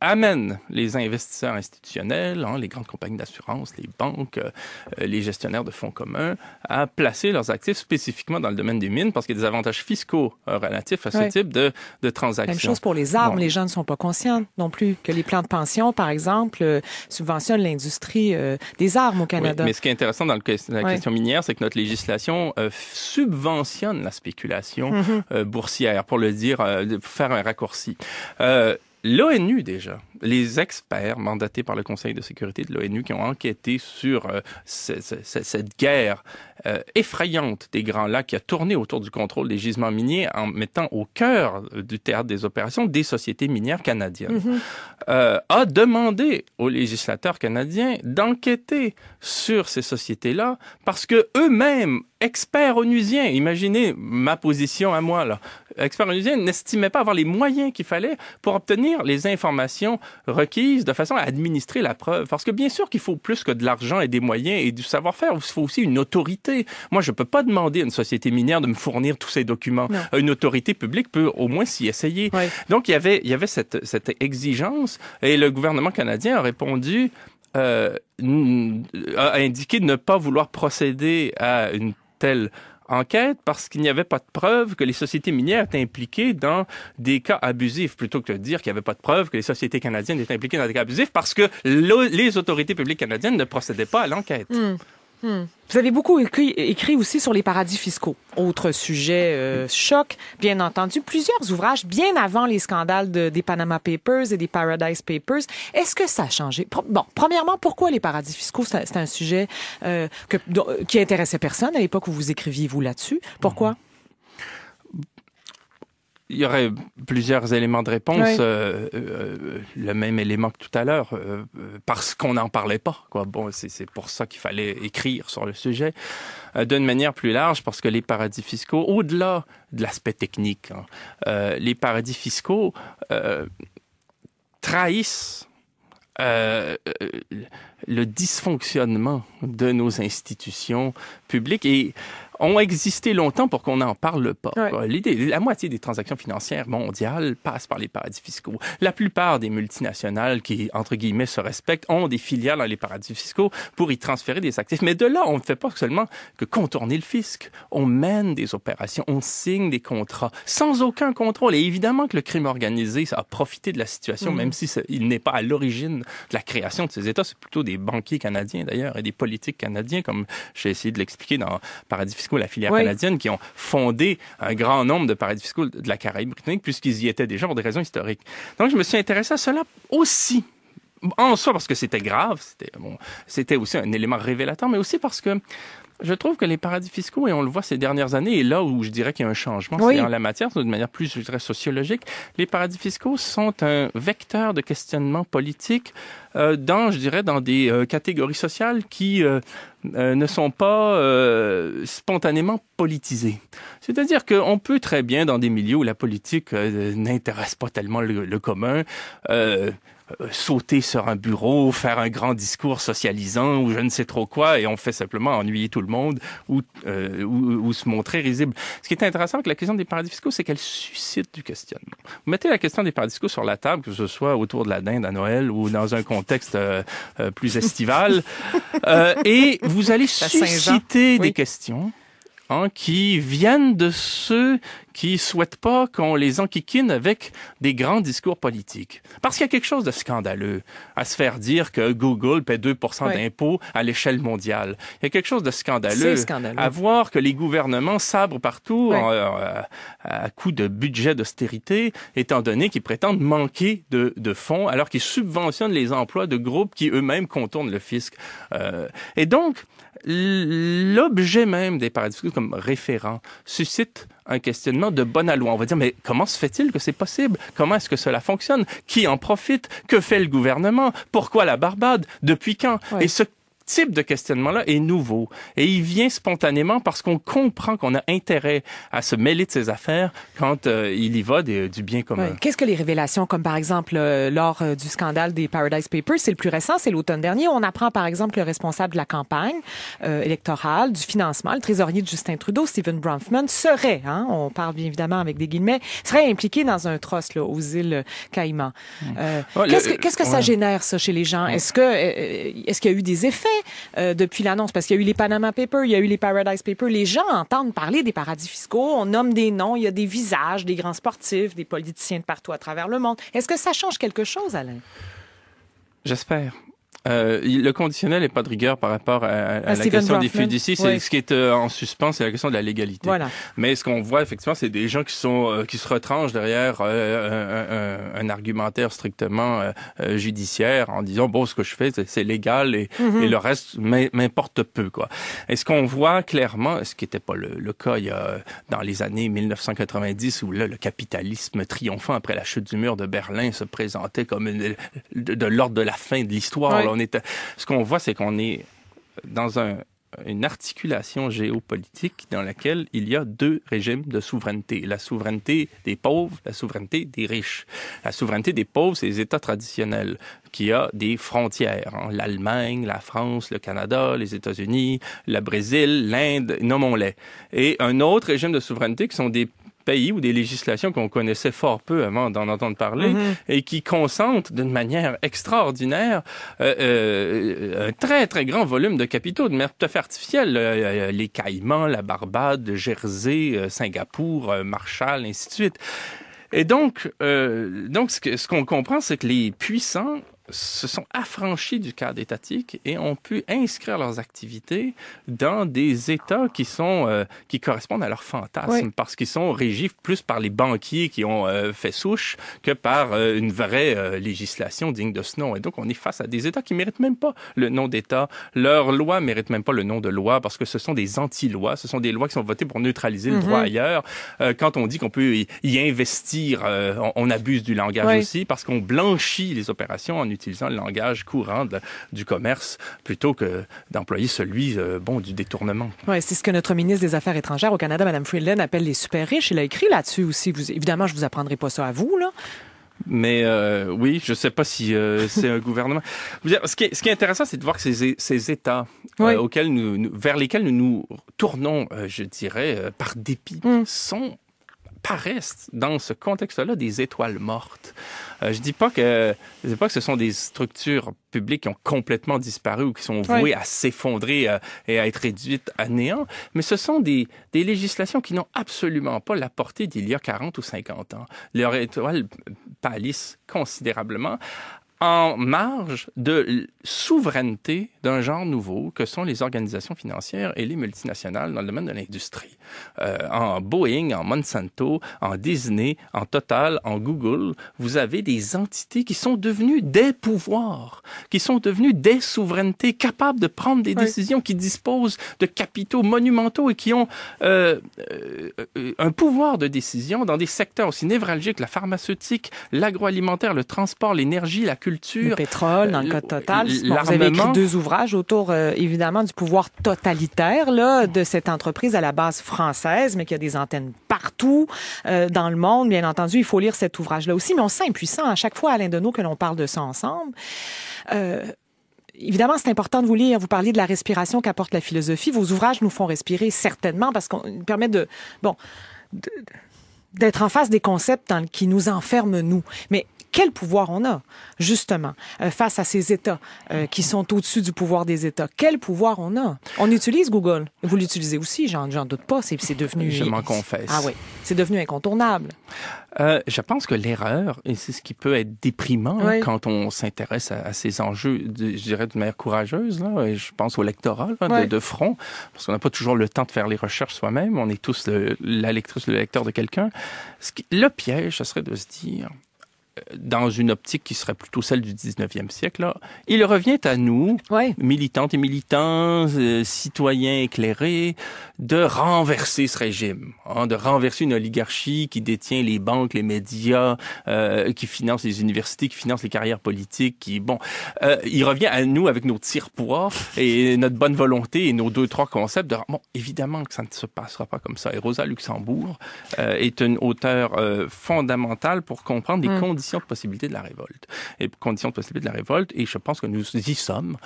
amène les investisseurs institutionnels, les grandes compagnies d'assurance, les banques, les gestionnaires de fonds communs, à placer leurs actifs spécifiquement dans le domaine des mines parce qu'il y a des avantages fiscaux relatifs à ce type de transactions. Même chose pour les armes. Bon. Les gens ne sont pas conscients non plus que les plans de pension, par exemple, subventionnent l'industrie des armes au Canada. Oui, mais ce qui est intéressant dans la question minière, c'est que notre législation subventionne la spéculation boursière, pour le dire, pour faire un raccourci. L'ONU, déjà, les experts mandatés par le Conseil de sécurité de l'ONU qui ont enquêté sur cette guerre effrayante des Grands Lacs qui a tourné autour du contrôle des gisements miniers en mettant au cœur du théâtre des opérations des sociétés minières canadiennes, a demandé aux législateurs canadiens d'enquêter sur ces sociétés-là parce que eux-mêmes, experts onusiens, imaginez ma position à moi, là, experts onusiens n'estimaient pas avoir les moyens qu'il fallait pour obtenir les informations requises de façon à administrer la preuve. Parce que bien sûr qu'il faut plus que de l'argent et des moyens et du savoir-faire, il faut aussi une autorité. Moi, je ne peux pas demander à une société minière de me fournir tous ces documents. Non. Une autorité publique peut au moins s'y essayer. Oui. Donc, il y avait cette exigence et le gouvernement canadien a répondu, a indiqué de ne pas vouloir procéder à une telle enquête parce qu'il n'y avait pas de preuve que les sociétés minières étaient impliquées dans des cas abusifs, plutôt que de dire qu'il n'y avait pas de preuve que les sociétés canadiennes étaient impliquées dans des cas abusifs parce que les autorités publiques canadiennes ne procédaient pas à l'enquête. Vous avez beaucoup écrit aussi sur les paradis fiscaux. Autre sujet choc, bien entendu. Plusieurs ouvrages bien avant les scandales des Panama Papers et des Paradise Papers. Est-ce que ça a changé? Bon, premièrement, pourquoi les paradis fiscaux? C'est un sujet qui intéressait personne à l'époque où vous écriviez, vous, là-dessus. Pourquoi? Il y aurait plusieurs éléments de réponse. Le même élément que tout à l'heure, parce qu'on n'en parlait pas. Quoi. Bon, c'est pour ça qu'il fallait écrire sur le sujet. D'une manière plus large, parce que les paradis fiscaux, au-delà de l'aspect technique, les paradis fiscaux trahissent le dysfonctionnement de nos institutions publiques et ont existé longtemps pour qu'on n'en parle pas. Ouais. La moitié des transactions financières mondiales passent par les paradis fiscaux. La plupart des multinationales qui, entre guillemets, se respectent ont des filiales dans les paradis fiscaux pour y transférer des actifs. Mais de là, on ne fait pas seulement que contourner le fisc. On mène des opérations, on signe des contrats sans aucun contrôle. Et évidemment que le crime organisé ça a profité de la situation, même si il n'est pas à l'origine de la création de ces États. C'est plutôt des banquiers canadiens, d'ailleurs, et des politiques canadiens, comme j'ai essayé de l'expliquer dans Paradis fiscaux, la filière canadienne, qui ont fondé un grand nombre de paradis fiscaux de la Caraïbe-Britannique, puisqu'ils y étaient déjà pour des raisons historiques. Donc, je me suis intéressé à cela aussi, en soi parce que c'était grave, c'était aussi un élément révélateur, mais aussi parce que je trouve que les paradis fiscaux, et on le voit ces dernières années, et là où je dirais qu'il y a un changement, c'est en la matière, de manière plus, je dirais, sociologique, les paradis fiscaux sont un vecteur de questionnement politique dans des catégories sociales qui ne sont pas spontanément politisées. C'est-à-dire qu'on peut très bien, dans des milieux où la politique n'intéresse pas tellement le commun, sauter sur un bureau, faire un grand discours socialisant ou je ne sais trop quoi, et on fait simplement ennuyer tout le monde ou se montrer risible. Ce qui est intéressant avec la question des paradis fiscaux, c'est qu'elle suscite du questionnement. Vous mettez la question des paradis fiscaux sur la table, que ce soit autour de la dinde à Noël ou dans un contexte plus estival, et vous allez susciter des questions qui viennent de ceux qui souhaitent pas qu'on les enquiquine avec des grands discours politiques. Parce qu'il y a quelque chose de scandaleux à se faire dire que Google paie 2% d'impôts à l'échelle mondiale. Il y a quelque chose de scandaleux à voir que les gouvernements sabrent partout à coup de budget d'austérité, étant donné qu'ils prétendent manquer de fonds, alors qu'ils subventionnent les emplois de groupes qui eux-mêmes contournent le fisc. Et donc, l'objet même des paradis fiscaux comme référent suscite un questionnement de bon aloi. On va dire, mais comment se fait-il que c'est possible? Comment est-ce que cela fonctionne? Qui en profite? Que fait le gouvernement? Pourquoi la Barbade? Depuis quand? Et ce type de questionnement-là est nouveau. Et il vient spontanément parce qu'on comprend qu'on a intérêt à se mêler de ses affaires quand il y va du bien commun. Ouais. Qu'est-ce que les révélations, comme par exemple lors du scandale des Paradise Papers, c'est le plus récent, c'est l'automne dernier, on apprend par exemple le responsable de la campagne électorale, du financement, le trésorier de Justin Trudeau, Stephen Bronfman, serait, on parle bien évidemment avec des guillemets, serait impliqué dans un trust là, aux îles Caïmans. Qu'est-ce que ça génère, ça, chez les gens? Est-ce qu'il y a eu des effets depuis l'annonce? Parce qu'il y a eu les Panama Papers, il y a eu les Paradise Papers. Les gens entendent parler des paradis fiscaux, on nomme des noms, il y a des visages, des grands sportifs, des politiciens de partout à travers le monde. Est-ce que ça change quelque chose, Alain? J'espère. Le conditionnel n'est pas de rigueur par rapport à la question des fiducies. C'est ce qui est en suspens, c'est la question de la légalité. Voilà. Mais ce qu'on voit effectivement, c'est des gens qui se retranchent derrière un argumentaire strictement judiciaire en disant bon, ce que je fais, c'est légal et le reste m'importe peu, quoi. Et ce qu'on voit clairement, ce qui n'était pas le cas il y a dans les années 1990 où là le capitalisme triomphant après la chute du mur de Berlin se présentait comme de l'ordre de la fin de l'histoire. Oui. Là, ce qu'on voit, c'est qu'on est dans une articulation géopolitique dans laquelle il y a deux régimes de souveraineté. La souveraineté des pauvres, la souveraineté des riches. La souveraineté des pauvres, c'est les États traditionnels qui a des frontières. L'Allemagne, la France, le Canada, les États-Unis, le Brésil, l'Inde, nommons-les. Et un autre régime de souveraineté qui sont des pays ou des législations qu'on connaissait fort peu avant d'en entendre parler et qui concentrent d'une manière extraordinaire un très, très grand volume de capitaux de manière tout à fait artificielle. Les Caïmans, la Barbade, Jersey, Singapour, Marshall, ainsi de suite. Et donc ce qu'on comprend, c'est que les puissants se sont affranchis du cadre étatique et ont pu inscrire leurs activités dans des États qui correspondent à leurs fantasmes, parce qu'ils sont régis plus par les banquiers qui ont fait souche que par une vraie législation digne de ce nom. Et donc, on est face à des États qui méritent même pas le nom d'État. Leurs lois méritent même pas le nom de loi parce que ce sont des anti-lois. Ce sont des lois qui sont votées pour neutraliser le droit ailleurs. Quand on dit qu'on peut y investir, on abuse du langage aussi parce qu'on blanchit les opérations en utilisant le langage courant du commerce plutôt que d'employer celui du détournement. Oui, c'est ce que notre ministre des Affaires étrangères au Canada, Mme Freeland, appelle les super riches. Il a écrit là-dessus aussi. Évidemment, je vous apprendrai pas ça à vous, là. Mais oui, je sais pas si c'est un gouvernement. Ce qui est intéressant, c'est de voir que ces États vers lesquels nous nous tournons, je dirais, par dépit, paraissent dans ce contexte-là des étoiles mortes. Je dis pas que ce sont des structures publiques qui ont complètement disparu ou qui sont vouées à s'effondrer et à être réduites à néant, mais ce sont des législations qui n'ont absolument pas la portée d'il y a 40 ou 50 ans. Leurs étoiles pâlissent considérablement en marge de souveraineté d'un genre nouveau que sont les organisations financières et les multinationales dans le domaine de l'industrie. En Boeing, en Monsanto, en Disney, en Total, en Google, vous avez des entités qui sont devenues des pouvoirs, qui sont devenues des souverainetés capables de prendre des décisions, qui disposent de capitaux monumentaux et qui ont un pouvoir de décision dans des secteurs aussi névralgiques, la pharmaceutique, l'agroalimentaire, le transport, l'énergie, la culture. Le pétrole, dans le cas de Total. Vous avez écrit 2 ouvrages autour, évidemment, du pouvoir totalitaire là, de cette entreprise à la base française, mais qui a des antennes partout dans le monde. Bien entendu, il faut lire cet ouvrage-là aussi, mais on se sent impuissant à chaque fois, Alain Deneau, que l'on parle de ça ensemble. Évidemment, c'est important de vous lire. Vous parliez de la respiration qu'apporte la philosophie. Vos ouvrages nous font respirer certainement parce qu'on nous permet d'être en face des concepts qui nous enferment, nous. Mais quel pouvoir on a, justement, face à ces États qui sont au-dessus du pouvoir des États? Quel pouvoir on a? On utilise Google. Vous l'utilisez aussi, j'en doute pas. C'est devenu... Je m'en confesse. Ah oui, c'est devenu incontournable. Je pense que l'erreur, et c'est ce qui peut être déprimant quand on s'intéresse à ces enjeux, je dirais de manière courageuse, là, et je pense au lectorat de front, parce qu'on n'a pas toujours le temps de faire les recherches soi-même. On est tous la lectrice, le lecteur de quelqu'un. Le piège, ce serait de se dire... dans une optique qui serait plutôt celle du 19e siècle, là, il revient à nous, militantes et militants, citoyens éclairés, de renverser ce régime, de renverser une oligarchie qui détient les banques, les médias, qui finance les universités, qui finance les carrières politiques, il revient à nous avec nos tire-poids et notre bonne volonté et nos 2-3 concepts de évidemment que ça ne se passera pas comme ça. Et Rosa Luxembourg est une auteure fondamentale pour comprendre les conditions de possibilité de la révolte. Et conditions de possibilité de la révolte, et je pense que nous y sommes,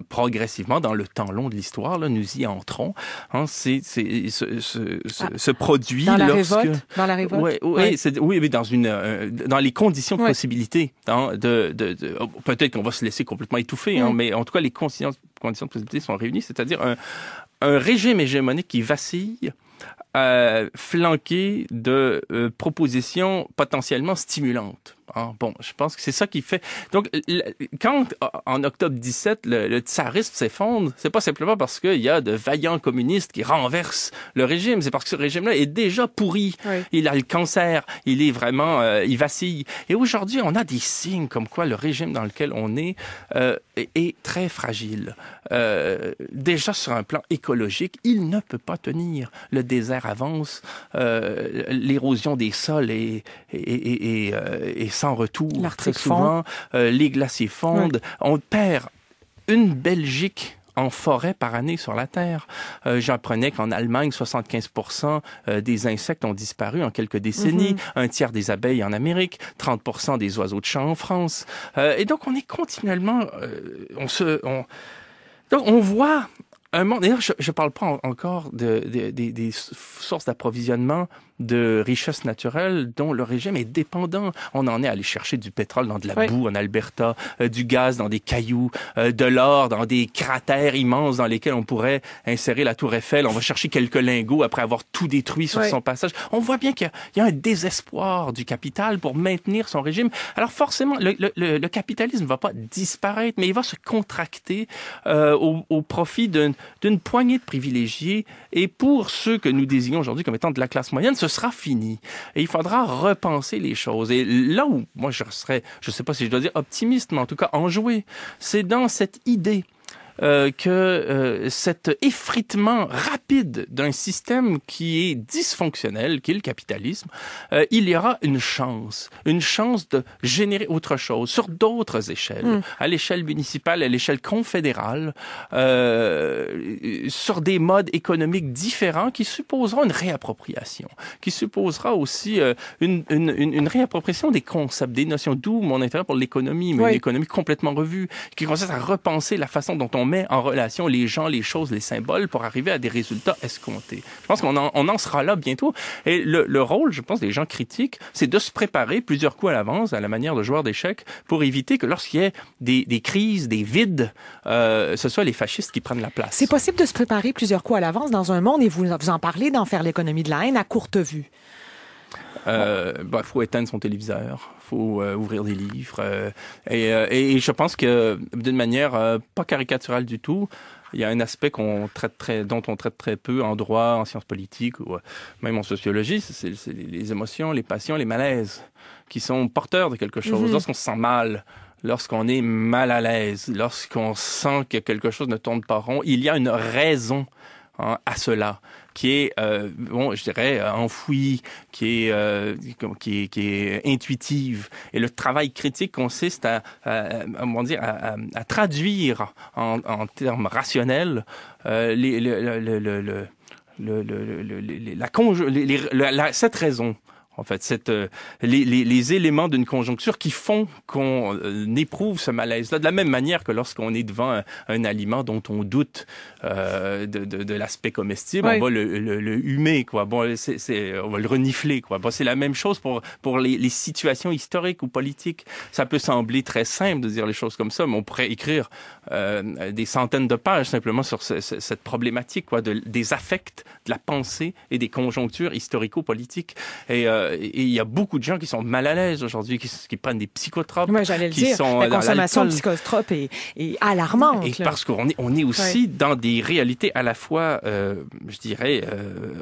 progressivement, dans le temps long de l'histoire, là, nous y entrons. Ce produit dans la lorsque... révolte? Dans la révolte? Oui, mais dans les conditions de possibilité. Peut-être qu'on va se laisser complètement étouffer, mais en tout cas, les conditions de possibilité sont réunies, c'est-à-dire un régime hégémonique qui vacille, flanqué de propositions potentiellement stimulantes. Je pense que c'est ça qui fait... Donc, quand, en octobre 17, le tsarisme s'effondre, c'est pas simplement parce qu'il y a de vaillants communistes qui renversent le régime, c'est parce que ce régime-là est déjà pourri. Oui. Il a le cancer, il est vraiment... il vacille. Et aujourd'hui, on a des signes comme quoi le régime dans lequel on est très fragile. Déjà, sur un plan écologique, il ne peut pas tenir. Le désert avance, l'érosion des sols est sans retour. Très souvent, les glaciers fondent. On perd une Belgique en forêt par année sur la Terre. J'apprenais qu'en Allemagne, 75% des insectes ont disparu en quelques décennies, un tiers des abeilles en Amérique, 30% des oiseaux de champ en France. Et donc, on est continuellement... Donc, on voit un monde... D'ailleurs, je ne parle pas encore des sources d'approvisionnement de richesses naturelles dont le régime est dépendant. On en est allé chercher du pétrole dans de la boue en Alberta, du gaz dans des cailloux, de l'or dans des cratères immenses dans lesquels on pourrait insérer la tour Eiffel. On va chercher quelques lingots après avoir tout détruit sur son passage. On voit bien qu'il y a un désespoir du capital pour maintenir son régime. Alors forcément, le capitalisme ne va pas disparaître, mais il va se contracter au profit d'une poignée de privilégiés. Et pour ceux que nous désignons aujourd'hui comme étant de la classe moyenne, ce sera fini. Et il faudra repenser les choses. Et là où moi je serais, je ne sais pas si je dois dire optimiste, mais en tout cas enjoué, c'est dans cette idée que cet effritement rapide d'un système qui est dysfonctionnel, qui est le capitalisme, il y aura une chance de générer autre chose sur d'autres échelles, à l'échelle municipale, à l'échelle confédérale, sur des modes économiques différents qui supposeront une réappropriation, qui supposera aussi une réappropriation des concepts, des notions, d'où mon intérêt pour l'économie, mais une économie complètement revue, qui consiste à repenser la façon dont on met en relation les gens, les choses, les symboles pour arriver à des résultats escomptés. Je pense qu'on en sera là bientôt. Et le rôle, je pense, des gens critiques, c'est de se préparer plusieurs coups à l'avance, à la manière de joueurs d'échecs, pour éviter que lorsqu'il y ait des crises, des vides, ce soit les fascistes qui prennent la place. C'est possible de se préparer plusieurs coups à l'avance dans un monde, et vous en parlez, d'en faire l'économie de la haine à courte vue. Faut éteindre son téléviseur, faut ouvrir des livres, et je pense que d'une manière pas caricaturale du tout, il y a un aspect dont on traite très peu en droit, en sciences politiques ou même en sociologie, c'est les émotions, les passions, les malaises qui sont porteurs de quelque chose. Lorsqu'on se sent mal, lorsqu'on est mal à l'aise, lorsqu'on sent que quelque chose ne tourne pas rond, il y a une raison à cela, qui est, je dirais, enfouie, qui est intuitive. Et le travail critique consiste à traduire en termes rationnels cette raison. En fait, les éléments d'une conjoncture qui font qu'on éprouve ce malaise-là, de la même manière que lorsqu'on est devant un aliment dont on doute de l'aspect comestible, on va le humer, quoi. Bon, on va le renifler, quoi. Bon, c'est la même chose pour les situations historiques ou politiques. Ça peut sembler très simple de dire les choses comme ça, mais on pourrait écrire des centaines de pages simplement sur cette problématique, quoi, des affects, de la pensée et des conjonctures historico-politiques. Et il y a beaucoup de gens qui sont mal à l'aise aujourd'hui, qui prennent des psychotropes. Oui, j'allais le dire. La consommation de psychotropes est alarmante. Et parce qu'on est aussi dans des réalités à la fois, je dirais,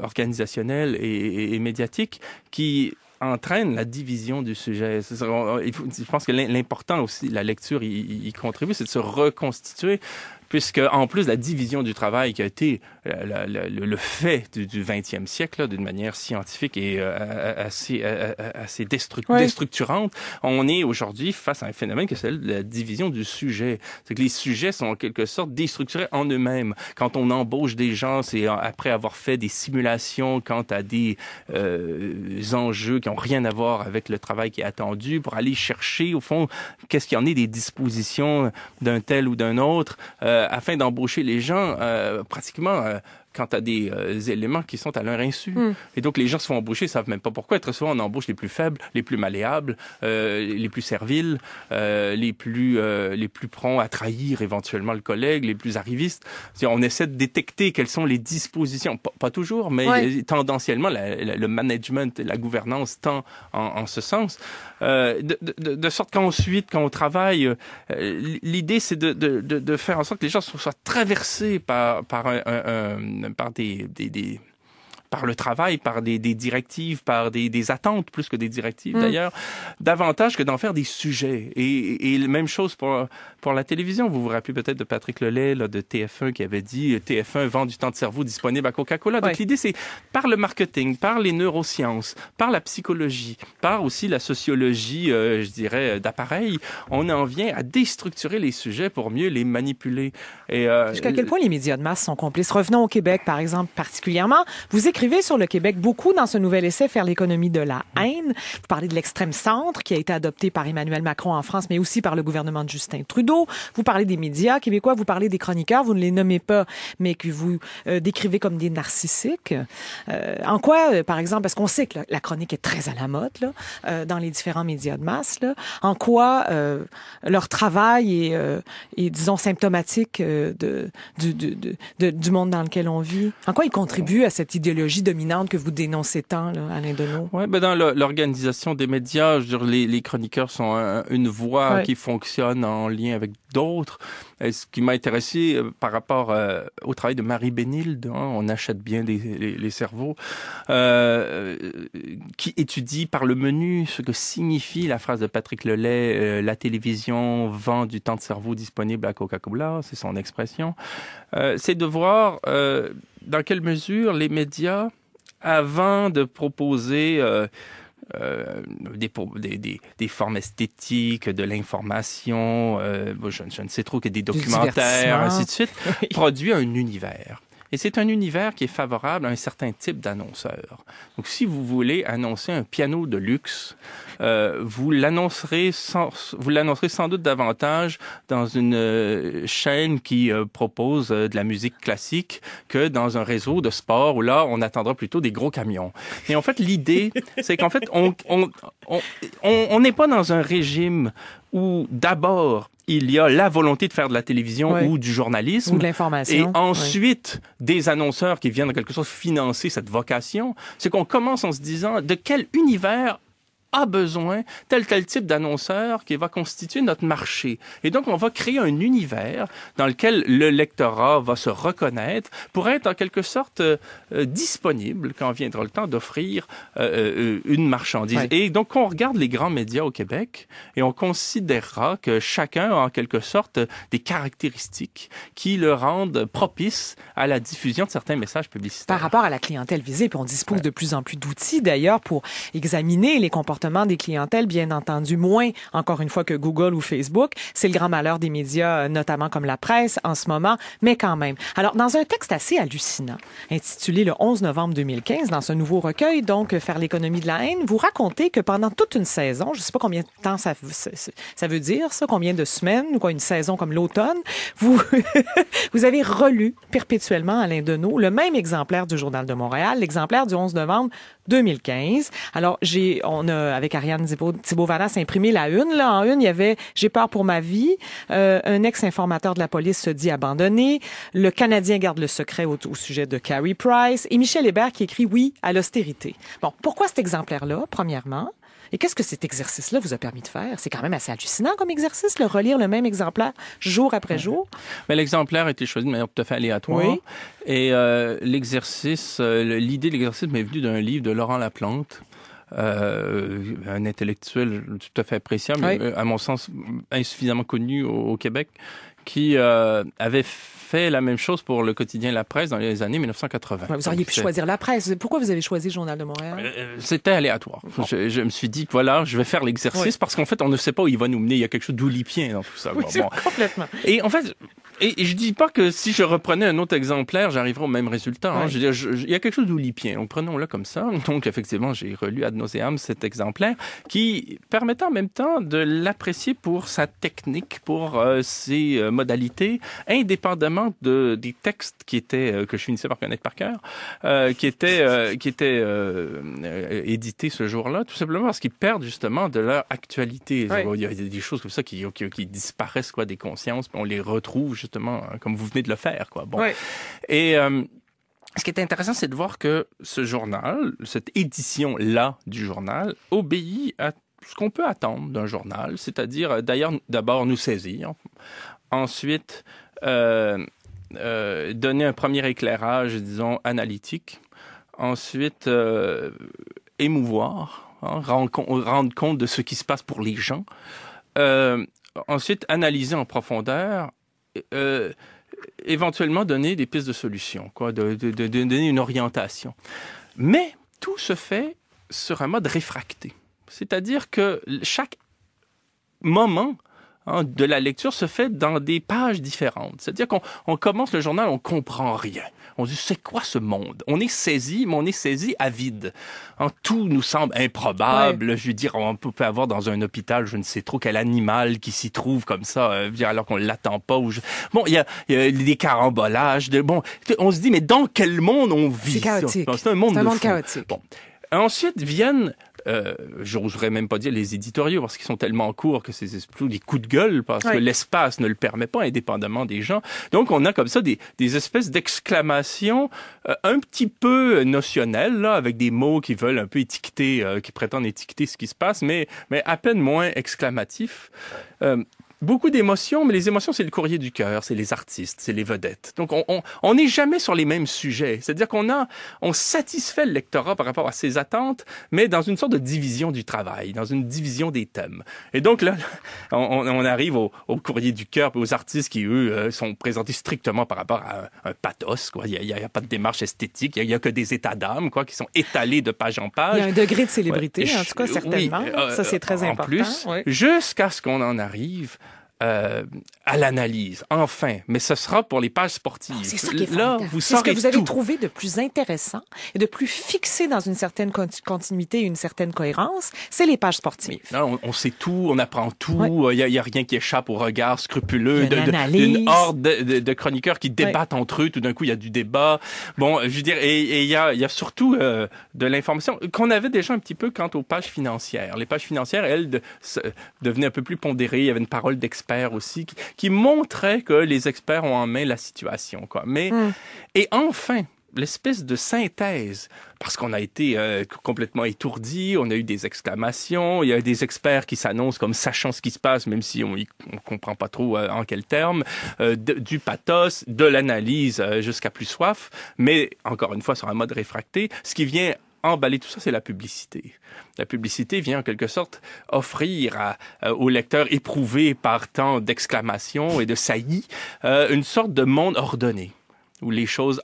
organisationnelles et médiatiques qui entraîne la division du sujet. Je pense que l'important aussi, la lecture y contribue, c'est de se reconstituer, puisque en plus de la division du travail qui a été le fait du 20e siècle, d'une manière scientifique et assez déstructurante, on est aujourd'hui face à un phénomène qui est celui de la division du sujet. C'est que les sujets sont en quelque sorte déstructurés en eux-mêmes. Quand on embauche des gens, c'est après avoir fait des simulations quant à des enjeux qui n'ont rien à voir avec le travail qui est attendu, pour aller chercher, au fond, qu'est-ce qu'il y en est des dispositions d'un tel ou d'un autre, afin d'embaucher les gens pratiquement quant à des éléments qui sont à leur insu. Et donc, les gens se font embaucher, ils savent même pas pourquoi. Très souvent, on embauche les plus faibles, les plus malléables, les plus serviles, les plus prompts à trahir éventuellement le collègue, les plus arrivistes. On essaie de détecter quelles sont les dispositions, pas toujours, mais tendanciellement, le management et la gouvernance tend en ce sens. De sorte qu'ensuite, quand on travaille, l'idée, c'est de faire en sorte que les gens soient traversés par le travail, par des directives, par des attentes, plus que des directives d'ailleurs, davantage que d'en faire des sujets. Et même chose pour la télévision. Vous vous rappelez peut-être de Patrick Lelay, là, de TF1, qui avait dit « TF1 vend du temps de cerveau disponible à Coca-Cola ». Donc l'idée, c'est par le marketing, par les neurosciences, par la psychologie, par aussi la sociologie, je dirais, d'appareil, on en vient à déstructurer les sujets pour mieux les manipuler. Jusqu'à quel point les médias de masse sont complices? Revenons au Québec, par exemple, particulièrement. Vous écrivez sur le Québec beaucoup dans ce nouvel essai « Faire l'économie de la haine ». Vous parlez de l'extrême centre qui a été adopté par Emmanuel Macron en France, mais aussi par le gouvernement de Justin Trudeau. Vous parlez des médias québécois, vous parlez des chroniqueurs, vous ne les nommez pas, mais que vous décrivez comme des narcissiques. En quoi, par exemple, parce qu'on sait que la chronique est très à la mode là, dans les différents médias de masse, là, en quoi leur travail est, disons, symptomatique du monde dans lequel on vit? En quoi ils contribuent à cette idéologie dominante que vous dénoncez tant, là, Alain Deneau? Oui, dans l'organisation des médias, je veux dire, les chroniqueurs sont une voix qui fonctionne en lien avec d'autres. Ce qui m'a intéressé par rapport au travail de Marie Bénilde, on achète bien les cerveaux, qui étudie par le menu ce que signifie la phrase de Patrick Lelay, la télévision vend du temps de cerveau disponible à Coca-Cola, c'est son expression. C'est de voir dans quelle mesure les médias, avant de proposer des formes esthétiques, de l'information, je ne sais trop que des documentaires, ainsi de suite, produit un univers. Et c'est un univers qui est favorable à un certain type d'annonceur. Donc, si vous voulez annoncer un piano de luxe, vous l'annoncerez sans doute davantage dans une chaîne qui propose de la musique classique que dans un réseau de sport où là, on attendra plutôt des gros camions. Et en fait, l'idée, c'est qu'en fait, on n'est pas dans un régime où d'abord, il y a la volonté de faire de la télévision ou du journalisme. Ou de l'information. Et ensuite, des annonceurs qui viennent en quelque sorte financer cette vocation. C'est qu'on commence en se disant de quel univers a besoin tel type d'annonceur qui va constituer notre marché. Et donc, on va créer un univers dans lequel le lectorat va se reconnaître pour être en quelque sorte disponible quand viendra le temps d'offrir une marchandise. Ouais. Et donc, on regarde les grands médias au Québec et on considérera que chacun a en quelque sorte des caractéristiques qui le rendent propice à la diffusion de certains messages publicitaires. Par rapport à la clientèle visée, puis on dispose de plus en plus d'outils d'ailleurs pour examiner les comportements des clientèles, bien entendu, moins, encore une fois, que Google ou Facebook. C'est le grand malheur des médias, notamment comme la presse en ce moment, mais quand même. Alors, dans un texte assez hallucinant, intitulé le 11 novembre 2015, dans ce nouveau recueil, donc, Faire l'économie de la haine, vous racontez que pendant toute une saison, je ne sais pas combien de temps ça veut dire, ça, combien de semaines, ou quoi, une saison comme l'automne, vous avez relu perpétuellement, Alain Deneau, le même exemplaire du Journal de Montréal, l'exemplaire du 11 novembre 2015. Alors, on a, avec Ariane Thibault-Vanas, imprimé la une. Là, en une, il y avait « J'ai peur pour ma vie », un ex-informateur de la police se dit abandonné, le Canadien garde le secret au sujet de Carey Price, et Michel Hébert qui écrit « Oui à l'austérité ». Bon, pourquoi cet exemplaire-là, premièrement? Et qu'est-ce que cet exercice-là vous a permis de faire? C'est quand même assez hallucinant comme exercice, le relire le même exemplaire jour après jour. Mais l'exemplaire a été choisi de manière tout à fait aléatoire. Oui. Et l'exercice, l'idée de l'exercice m'est venue d'un livre de Laurent Laplante, un intellectuel tout à fait appréciable, mais à mon sens insuffisamment connu au Québec, qui avait fait la même chose pour le quotidien La Presse dans les années 1980. Vous auriez pu choisir La Presse. Pourquoi vous avez choisi le Journal de Montréal? C'était aléatoire. Bon. Je me suis dit, voilà, je vais faire l'exercice parce qu'en fait, on ne sait pas où il va nous mener. Il y a quelque chose d'oulipien dans tout ça. Oui, bon. Complètement. Et en fait... Et je dis pas que si je reprenais un autre exemplaire, j'arriverais au même résultat. Hein. Je veux dire, il y a quelque chose d'oulipien. Donc, prenons-le comme ça. Donc, effectivement, j'ai relu ad nauseam cet exemplaire qui permettait en même temps de l'apprécier pour sa technique, pour ses modalités, indépendamment des textes qui étaient, que je finissais par connaître par cœur, qui étaient édités ce jour-là, tout simplement parce qu'ils perdent justement de leur actualité. Il y a des choses comme ça qui disparaissent, quoi, des consciences, puis on les retrouve justement comme vous venez de le faire, quoi. Bon. Et ce qui est intéressant, c'est de voir que ce journal, cette édition-là du journal, obéit à ce qu'on peut attendre d'un journal, c'est-à-dire d'abord nous saisir, ensuite donner un premier éclairage, disons, analytique, ensuite émouvoir, rendre compte de ce qui se passe pour les gens, ensuite analyser en profondeur, éventuellement donner des pistes de solutions, quoi, de donner une orientation. Mais tout se fait sur un mode réfracté. C'est-à-dire que chaque moment de la lecture se fait dans des pages différentes. C'est-à-dire qu'on commence le journal, on comprend rien. On se dit, c'est quoi ce monde? On est saisi, mais on est saisi à vide. Tout nous semble improbable. Je veux dire, on peut avoir dans un hôpital, je ne sais trop quel animal qui s'y trouve comme ça, alors qu'on ne l'attend pas. Bon, il y a des carambolages. On se dit, mais dans quel monde on vit? C'est chaotique. C'est un monde chaotique. Bon. Ensuite viennent, j'oserais même pas dire les éditoriaux parce qu'ils sont tellement courts que c'est plutôt des coups de gueule parce que l'espace ne le permet pas indépendamment des gens. Donc on a comme ça des espèces d'exclamations un petit peu notionnelles là, avec des mots qui veulent un peu étiqueter, qui prétendent étiqueter ce qui se passe, mais à peine moins exclamatifs. Beaucoup d'émotions, mais les émotions, c'est le courrier du cœur, c'est les artistes, c'est les vedettes. Donc, on n'est jamais sur les mêmes sujets. C'est-à-dire on satisfait le lectorat par rapport à ses attentes, mais dans une sorte de division du travail, dans une division des thèmes. Et donc, là, on arrive au courrier du cœur, puis aux artistes qui, eux, sont présentés strictement par rapport à un pathos, quoi. Il y a pas de démarche esthétique, il y a que des états d'âme, quoi, qui sont étalés de page en page. Il y a un degré de célébrité, en tout cas, certainement. Ça, c'est très important. En plus, jusqu'à ce qu'on en arrive à l'analyse, enfin. Mais ce sera pour les pages sportives. C'est ça qui est là, formidable. Vous c'est ce que vous avez tout. trouvé de plus intéressant et de plus fixé dans une certaine continuité et une certaine cohérence, c'est les pages sportives. Là, on sait tout, on apprend tout. Il y a rien qui échappe au regard scrupuleux d'une horde de chroniqueurs qui débattent entre eux. Tout d'un coup, il y a du débat. Bon, je veux dire, et il y a surtout de l'information qu'on avait déjà un petit peu quant aux pages financières. Les pages financières, elles, devenaient un peu plus pondérées. Il y avait une parole d'experts aussi, qui montrait que les experts ont en main la situation, quoi. Mais, et enfin, l'espèce de synthèse, parce qu'on a été complètement étourdi, on a eu des exclamations, il y a des experts qui s'annoncent comme sachant ce qui se passe, même si on comprend pas trop en quels termes, du pathos, de l'analyse jusqu'à plus soif, mais encore une fois sur un mode réfracté, ce qui vient emballer tout ça, c'est la publicité. La publicité vient en quelque sorte offrir aux lecteurs éprouvés par tant d'exclamations et de saillies une sorte de monde ordonné où les choses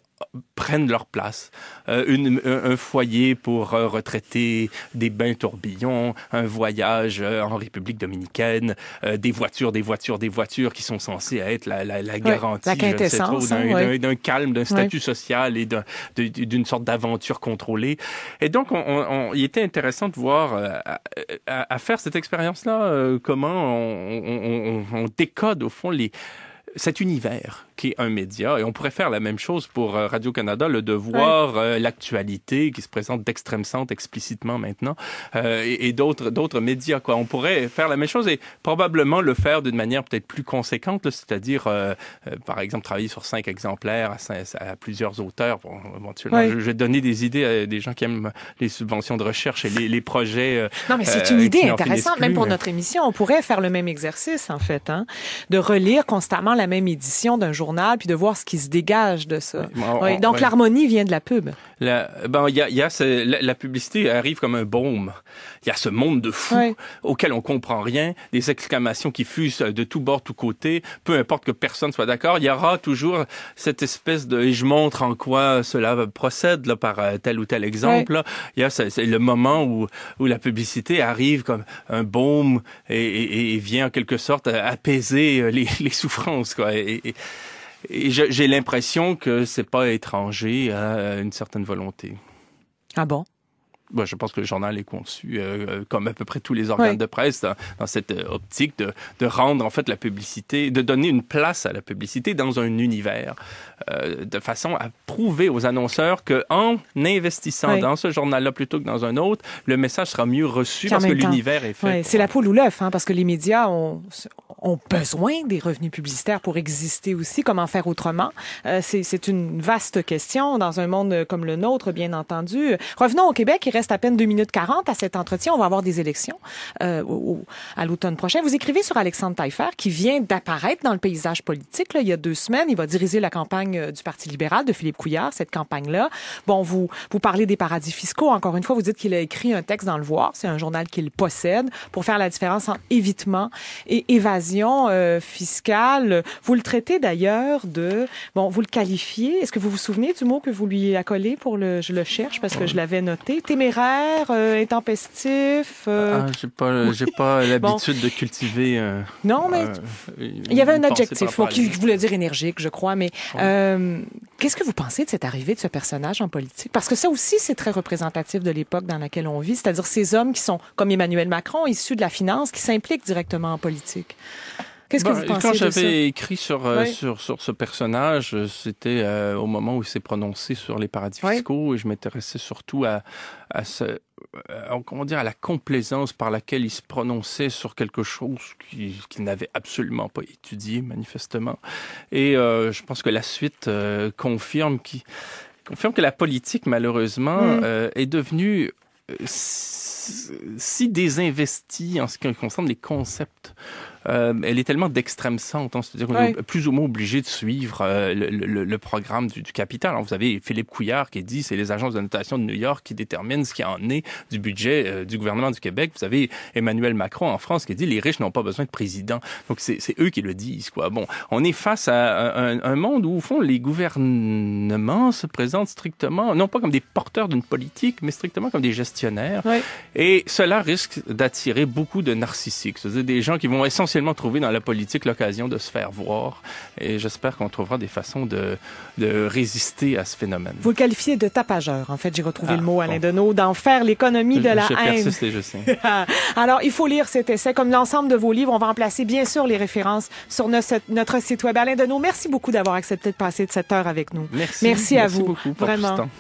prennent leur place. Un foyer pour retraités, des bains tourbillons, un voyage en République dominicaine, des voitures qui sont censées être la garantie, la quintessence, d'un calme, d'un statut social et d'une sorte d'aventure contrôlée. Et donc, il était intéressant de voir à faire cette expérience-là, comment on décode au fond cet univers qui est un média. Et on pourrait faire la même chose pour Radio-Canada, Le Devoir, l'actualité qui se présente d'extrême centre explicitement maintenant, et d'autres médias, quoi. On pourrait faire la même chose et probablement le faire d'une manière peut-être plus conséquente, là, c'est-à-dire, par exemple, travailler sur 5 exemplaires à plusieurs auteurs. Bon, éventuellement, je vais donner des idées à des gens qui aiment les subventions de recherche et les projets. Non, mais c'est une idée intéressante. Même pour notre émission, on pourrait faire le même exercice, en fait, de relire constamment la même édition d'un journal journal, puis de voir ce qui se dégage de ça. Oui, donc, l'harmonie vient de la pub. Il y a la publicité arrive comme un baume. Il y a ce monde de fous auquel on comprend rien, des exclamations qui fusent de tous bords, tous côtés. Peu importe que personne soit d'accord, il y aura toujours cette espèce de et je montre en quoi cela procède là, par tel ou tel exemple. Là. Il y a c'est le moment où la publicité arrive comme un baume et vient en quelque sorte apaiser les souffrances, quoi. Et j'ai l'impression que c'est pas étranger à une certaine volonté. Ah bon? Bon, je pense que le journal est conçu, comme à peu près tous les organes de presse, dans cette optique de rendre en fait la publicité, de donner une place à la publicité dans un univers, de façon à prouver aux annonceurs que en investissant dans ce journal-là plutôt que dans un autre, le message sera mieux reçu parce que l'univers est fait. C'est la poule ou l'œuf, parce que les médias ont besoin des revenus publicitaire pour exister aussi. Comment faire autrement? C'est une vaste question dans un monde comme le nôtre, bien entendu. Revenons au Québec. Il reste à peine 2 minutes 40 à cet entretien. On va avoir des élections à l'automne prochain. Vous écrivez sur Alexandre Taillefer, qui vient d'apparaître dans le paysage politique là, il y a 2 semaines. Il va diriger la campagne du Parti libéral de Philippe Couillard, cette campagne-là. Bon, vous parlez des paradis fiscaux. Encore une fois, vous dites qu'il a écrit un texte dans Le Voir. C'est un journal qu'il possède pour faire la différence entre évitement et évasion fiscale. Vous le traitez d'ailleurs vous le qualifiez. Est-ce que vous vous souvenez du mot que vous lui accolez je le cherche parce que je l'avais noté. Téméraire, intempestif. J'ai pas l'habitude de cultiver. Non, mais il y avait un adjectif qui voulait dire énergique, je crois. Mais qu'est-ce que vous pensez de cette arrivée de ce personnage en politique? Parce que ça aussi, c'est très représentatif de l'époque dans laquelle on vit. C'est-à-dire ces hommes qui sont, comme Emmanuel Macron, issus de la finance, qui s'impliquent directement en politique. Qu'est-ce que vous pensez de ça? Quand j'avais écrit sur ce personnage, c'était au moment où il s'est prononcé sur les paradis fiscaux et je m'intéressais surtout à la complaisance par laquelle il se prononçait sur quelque chose qu'il n'avait absolument pas étudié, manifestement. Et je pense que la suite confirme que la politique, malheureusement, est devenue si désinvestie en ce qui concerne les concepts. Elle est tellement d'extrême centre, c'est-à-dire qu'on est plus ou moins obligé de suivre le programme du capital. Alors, vous avez Philippe Couillard qui dit c'est les agences de notation de New York qui déterminent ce qui en est du budget du gouvernement du Québec. Vous avez Emmanuel Macron en France qui dit les riches n'ont pas besoin de président. Donc, c'est eux qui le disent, quoi. Bon, on est face à un monde où, au fond, les gouvernements se présentent strictement, non pas comme des porteurs d'une politique, mais strictement comme des gestionnaires. Et cela risque d'attirer beaucoup de narcissiques, c'est-à-dire des gens qui vont essentiellement trouver dans la politique l'occasion de se faire voir. Et j'espère qu'on trouvera des façons de résister à ce phénomène. Vous le qualifiez de tapageur. En fait, j'ai retrouvé le mot, Alain Deneau, d'en faire l'économie de la haine. Persiste et je sais. Alors, il faut lire cet essai. Comme l'ensemble de vos livres, on va en placer bien sûr les références sur notre site web. Alain Deneau, merci beaucoup d'avoir accepté de passer de cette heure avec nous. Merci à vous. Beaucoup pour vraiment. tout ce temps.